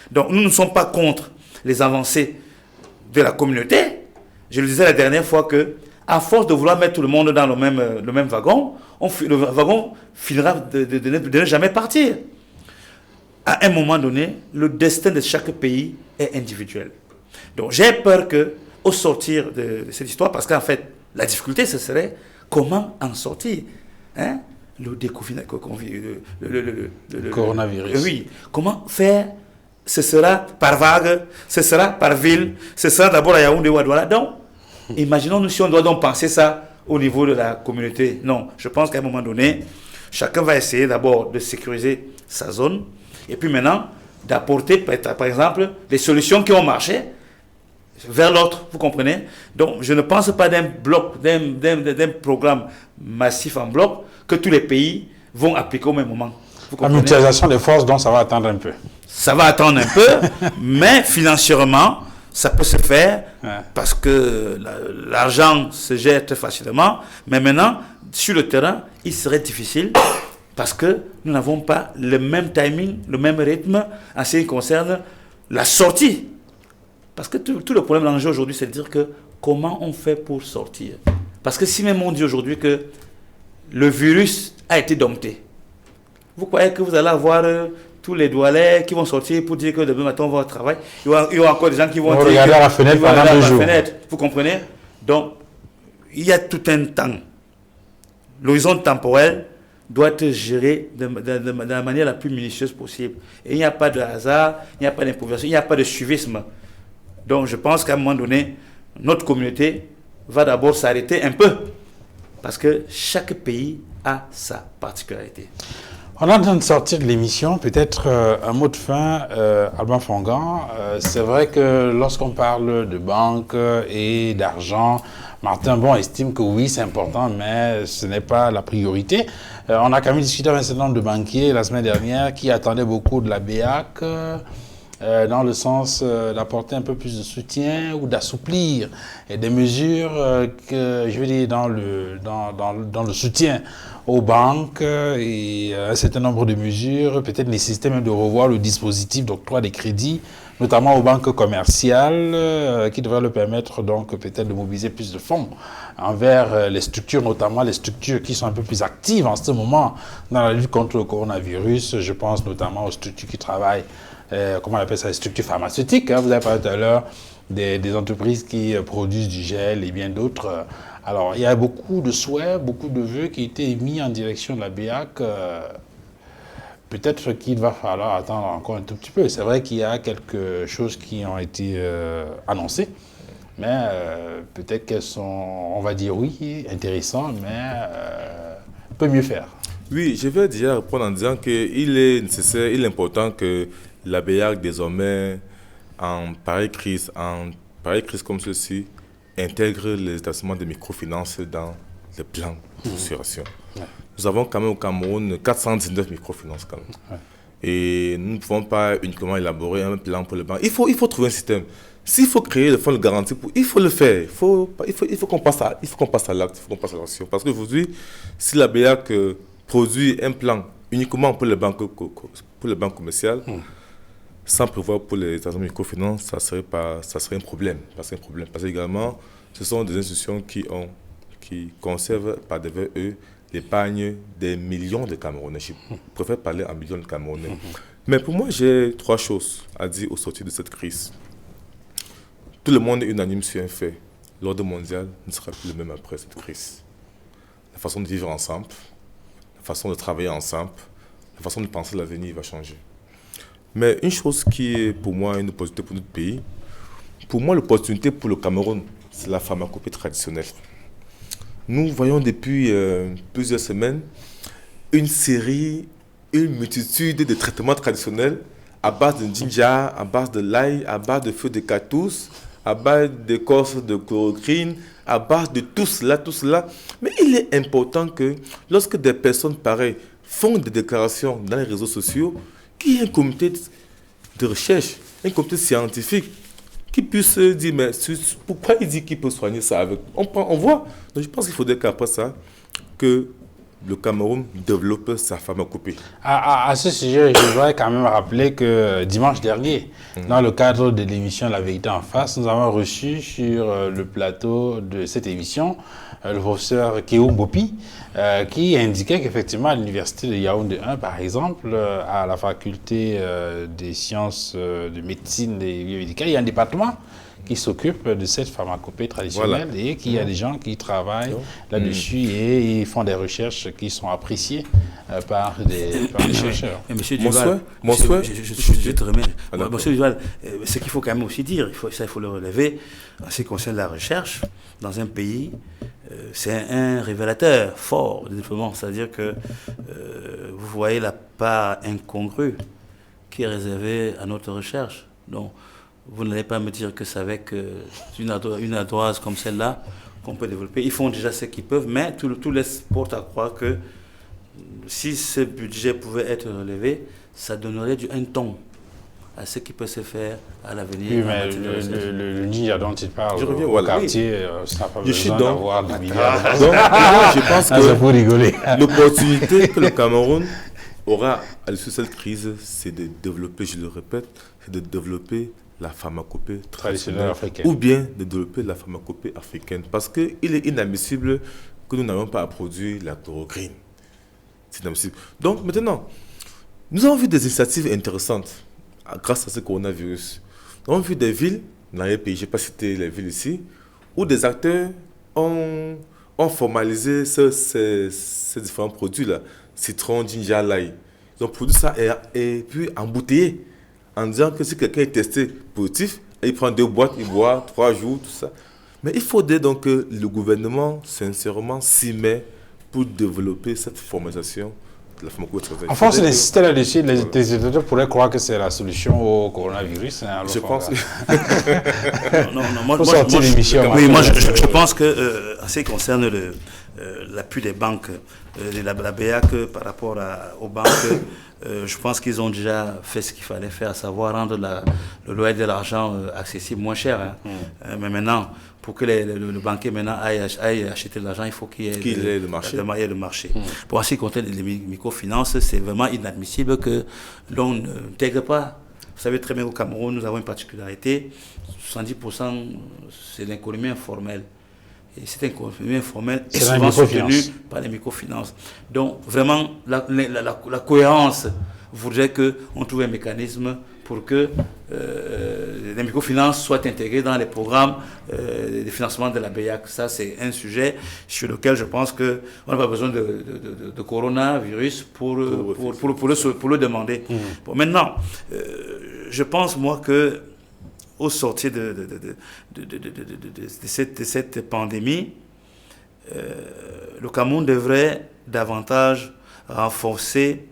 Donc, nous ne sommes pas contre les avancées de la communauté. Je le disais la dernière fois que, à force de vouloir mettre tout le monde dans le même wagon, le wagon finira de ne jamais partir. À un moment donné, le destin de chaque pays est individuel. Donc j'ai peur qu'au sortir de cette histoire, parce qu'en fait, la difficulté, ce serait comment en sortir, hein? Le coronavirus. Oui. Comment faire? Ce sera par vague, ce sera par ville, ce sera d'abord à Yaoundé ou à Douala. Donc, imaginons-nous si on doit donc penser ça au niveau de la communauté. Non, je pense qu'à un moment donné, chacun va essayer d'abord de sécuriser sa zone et puis maintenant d'apporter, par exemple, des solutions qui ont marché vers l'autre, vous comprenez? Donc, je ne pense pas d'un bloc, d'un programme massif en bloc que tous les pays vont appliquer au même moment. La mutualisation des forces, donc ça va attendre un peu. Ça va attendre un peu, mais financièrement, ça peut se faire parce que l'argent se gère très facilement. Mais maintenant, sur le terrain, il serait difficile parce que nous n'avons pas le même timing, le même rythme en ce qui concerne la sortie. Parce que tout le problème, l'enjeu aujourd'hui, c'est de dire que comment on fait pour sortir. Parce que si même on dit aujourd'hui que le virus a été dompté, vous croyez que vous allez avoir tous les doualets qui vont sortir pour dire que demain matin on va au travail? Il y aura encore des gens qui vont dire regarder à la fenêtre pendant 2 jours. Vous comprenez? Donc, il y a tout un temps. L'horizon temporel doit être géré de la manière la plus minutieuse possible. Et il n'y a pas de hasard, il n'y a pas d'improvisation, il n'y a pas de suivisme. Donc, je pense qu'à un moment donné, notre communauté va d'abord s'arrêter un peu. Parce que chaque pays a sa particularité. On est en train de sortir de l'émission, peut-être un mot de fin, Alban Fongan. C'est vrai que lorsqu'on parle de banque et d'argent, Martin Bon estime que oui, c'est important, mais ce n'est pas la priorité. On a quand même discuté avec un certain nombre de banquiers la semaine dernière qui attendaient beaucoup de la BEAC, dans le sens d'apporter un peu plus de soutien ou d'assouplir des mesures que, je veux dire, dans le soutien aux banques et un certain nombre de mesures, peut-être nécessiter même de revoir le dispositif d'octroi des crédits, notamment aux banques commerciales, qui devrait leur permettre donc peut-être de mobiliser plus de fonds envers les structures, notamment les structures qui sont un peu plus actives en ce moment dans la lutte contre le coronavirus. Je pense notamment aux structures qui travaillent, comment on appelle ça, les structures pharmaceutiques. Hein. Vous avez parlé tout à l'heure des entreprises qui produisent du gel et bien d'autres. Alors, il y a beaucoup de souhaits, beaucoup de vœux qui étaient mis en direction de la BEAC. Peut-être qu'il va falloir attendre encore un tout petit peu. C'est vrai qu'il y a quelques choses qui ont été annoncées, mais peut-être qu'elles sont, on va dire oui, intéressantes, mais on peut mieux faire. Oui, je vais dire, répondre en disant qu'il est nécessaire, il est important que la BEAC désormais, en pareille crise comme ceci, intègre les établissements de microfinance dans les plans de structuration. Nous avons quand même au Cameroun 419 microfinances quand même. Et nous ne pouvons pas uniquement élaborer un plan pour le banque. Il faut trouver un système. S'il faut créer le fonds de garantie, il faut le faire. Il faut qu'on passe à l'acte, il faut qu'on passe à l'action. Parce qu'aujourd'hui, si la BEAC produit un plan uniquement pour les banques commerciales, sans prévoir pour les agents de microfinance, ça serait un problème. Parce que également, ce sont des institutions qui conservent par devers eux l'épargne des millions de Camerounais. Je préfère parler en millions de Camerounais. Mais pour moi, j'ai 3 choses à dire au sortir de cette crise. Tout le monde est unanime sur un fait. L'ordre mondial ne sera plus le même après cette crise. La façon de vivre ensemble, la façon de travailler ensemble, la façon de penser l'avenir va changer. Mais une chose qui est pour moi une opportunité pour notre pays, pour moi l'opportunité pour le Cameroun, c'est la pharmacopée traditionnelle. Nous voyons depuis plusieurs semaines une multitude de traitements traditionnels à base de ginger, à base de l'ail, à base de feu de cactus, à base d'écorce de chloroquine, à base de tout cela. Mais il est important que lorsque des personnes pareilles font des déclarations dans les réseaux sociaux, qu'il y ait un comité de recherche, un comité scientifique qui puisse dire, mais pourquoi il dit qu'il peut soigner ça avec... On voit. Donc je pense qu'il faudrait qu'après ça, que le Cameroun développe sa pharmacopée. À ce sujet, je voudrais quand même rappeler que dimanche dernier, dans le cadre de l'émission La Vérité en face, nous avons reçu sur le plateau de cette émission le professeur Kéou Bopi, qui indiquait qu'effectivement à l'université de Yaoundé 1, par exemple, à la faculté des sciences de médecine et biomédicales, il y a un département qui s'occupe de cette pharmacopée traditionnelle, voilà, et qu'il y a des gens qui travaillent là-dessus et ils font des recherches qui sont appréciées par des chercheurs. Monsieur Duval, je te remets. Monsieur Duval, ce qu'il faut quand même aussi dire, il faut le relever, en ce qui concerne la recherche, dans un pays, c'est un révélateur fort de développement. C'est-à-dire que vous voyez la part incongrue qui est réservée à notre recherche. Donc, vous n'allez pas me dire que c'est avec une ardoise comme celle-là qu'on peut développer. Ils font déjà ce qu'ils peuvent, mais tout laisse porte à croire que si ce budget pouvait être relevé, ça donnerait un ton à ce qui peut se faire à l'avenir. Oui, mais le NIA dont il parle au quartier, ça n'a pas besoin d'avoir des milliards. Donc, je pense que l'opportunité que le Cameroun aura à l'issue de cette crise, c'est de développer, je le répète, c'est de développer la pharmacopée traditionnelle africaine, ou bien de développer la pharmacopée africaine. Parce qu'il est inadmissible que nous n'avons pas à produire la chloroquine. C'est inadmissible. Donc maintenant, nous avons vu des initiatives intéressantes grâce à ce coronavirus. Nous avons vu des villes dans les pays, je n'ai pas cité les villes ici, où des acteurs ont formalisé ces différents produits-là, citron, ginger, l'ail. Ils ont produit ça et puis embouteillé, en disant que si quelqu'un est testé positif, il prend 2 boîtes, il boit 3 jours, tout ça. Mais il faudrait donc que le gouvernement, sincèrement, s'y met pour développer cette formalisation de la pharmacopée. En France, d'insister là-dessus, les étudiants pourraient croire que c'est la solution au coronavirus. Je pense. Moi, je pense que, en ce qui concerne l'appui des banques, de la BEAC par rapport aux banques, je pense qu'ils ont déjà fait ce qu'il fallait faire, à savoir rendre le loyer de l'argent accessible, moins cher. Mais maintenant, pour que le banquier maintenant aille acheter de l'argent, il faut qu'il y ait le marché. Pour en ce qui concerne les microfinances, c'est vraiment inadmissible que l'on n'intègre pas. Vous savez très bien au Cameroun, nous avons une particularité, 70% c'est l'économie informelle. Et cette économie informelle est souvent soutenue par les microfinances. Donc, vraiment, la cohérence voudrait qu'on trouve un mécanisme pour que les microfinances soient intégrées dans les programmes de financement de la BEAC. Ça, c'est un sujet sur lequel je pense qu'on n'a pas besoin de coronavirus pour le demander. Bon, maintenant, je pense, moi, que au sortir de cette pandémie, le Cameroun devrait davantage renforcer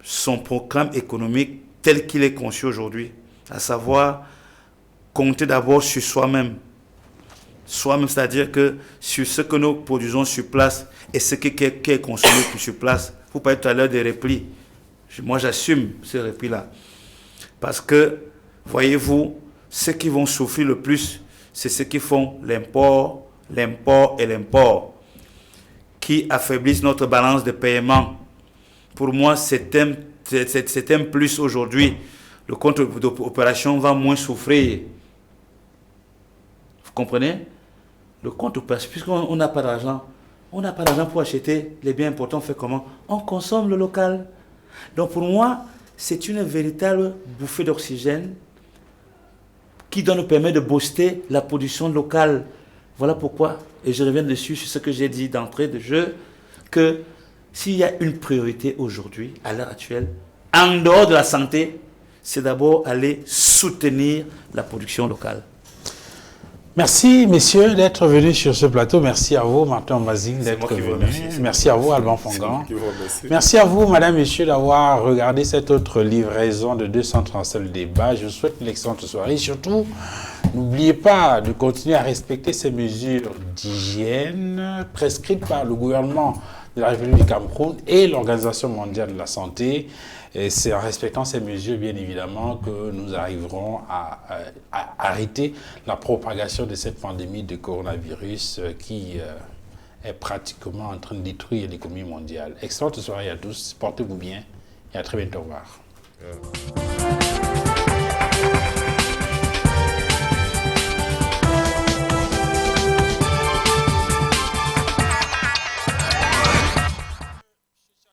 son programme économique tel qu'il est conçu aujourd'hui, à savoir compter d'abord sur soi-même. Soi-même, c'est-à-dire que sur ce que nous produisons sur place et ce qui est consommé sur place. Vous parlez tout à l'heure des replis. Moi, j'assume ce répit-là. Parce que, voyez-vous, ceux qui vont souffrir le plus, c'est ceux qui font l'import, qui affaiblissent notre balance de paiement. Pour moi, c'est un plus aujourd'hui. Le compte d'opération va moins souffrir. Vous comprenez? Le compte d'opération, puisqu'on n'a pas d'argent, pour acheter les biens importants, on fait comment? On consomme le local. Donc pour moi, c'est une véritable bouffée d'oxygène qui doit nous permettre de booster la production locale. Voilà pourquoi, et je reviens dessus sur ce que j'ai dit d'entrée de jeu, que s'il y a une priorité aujourd'hui, à l'heure actuelle, en dehors de la santé, c'est d'abord aller soutenir la production locale. Merci, messieurs, d'être venus sur ce plateau. Merci à vous, Martin Mbazing, d'être venu. Merci à vous, Alban Fongan. Merci à vous, madame, messieurs, d'avoir regardé cette autre livraison de 237 débats. Je vous souhaite une excellente soirée. Surtout, n'oubliez pas de continuer à respecter ces mesures d'hygiène prescrites par le gouvernement de la République du Cameroun et l'Organisation mondiale de la santé. Et c'est en respectant ces mesures, bien évidemment, que nous arriverons à arrêter la propagation de cette pandémie de coronavirus qui est pratiquement en train de détruire l'économie mondiale. Excellente soirée à tous, portez-vous bien et à très bientôt. Au revoir.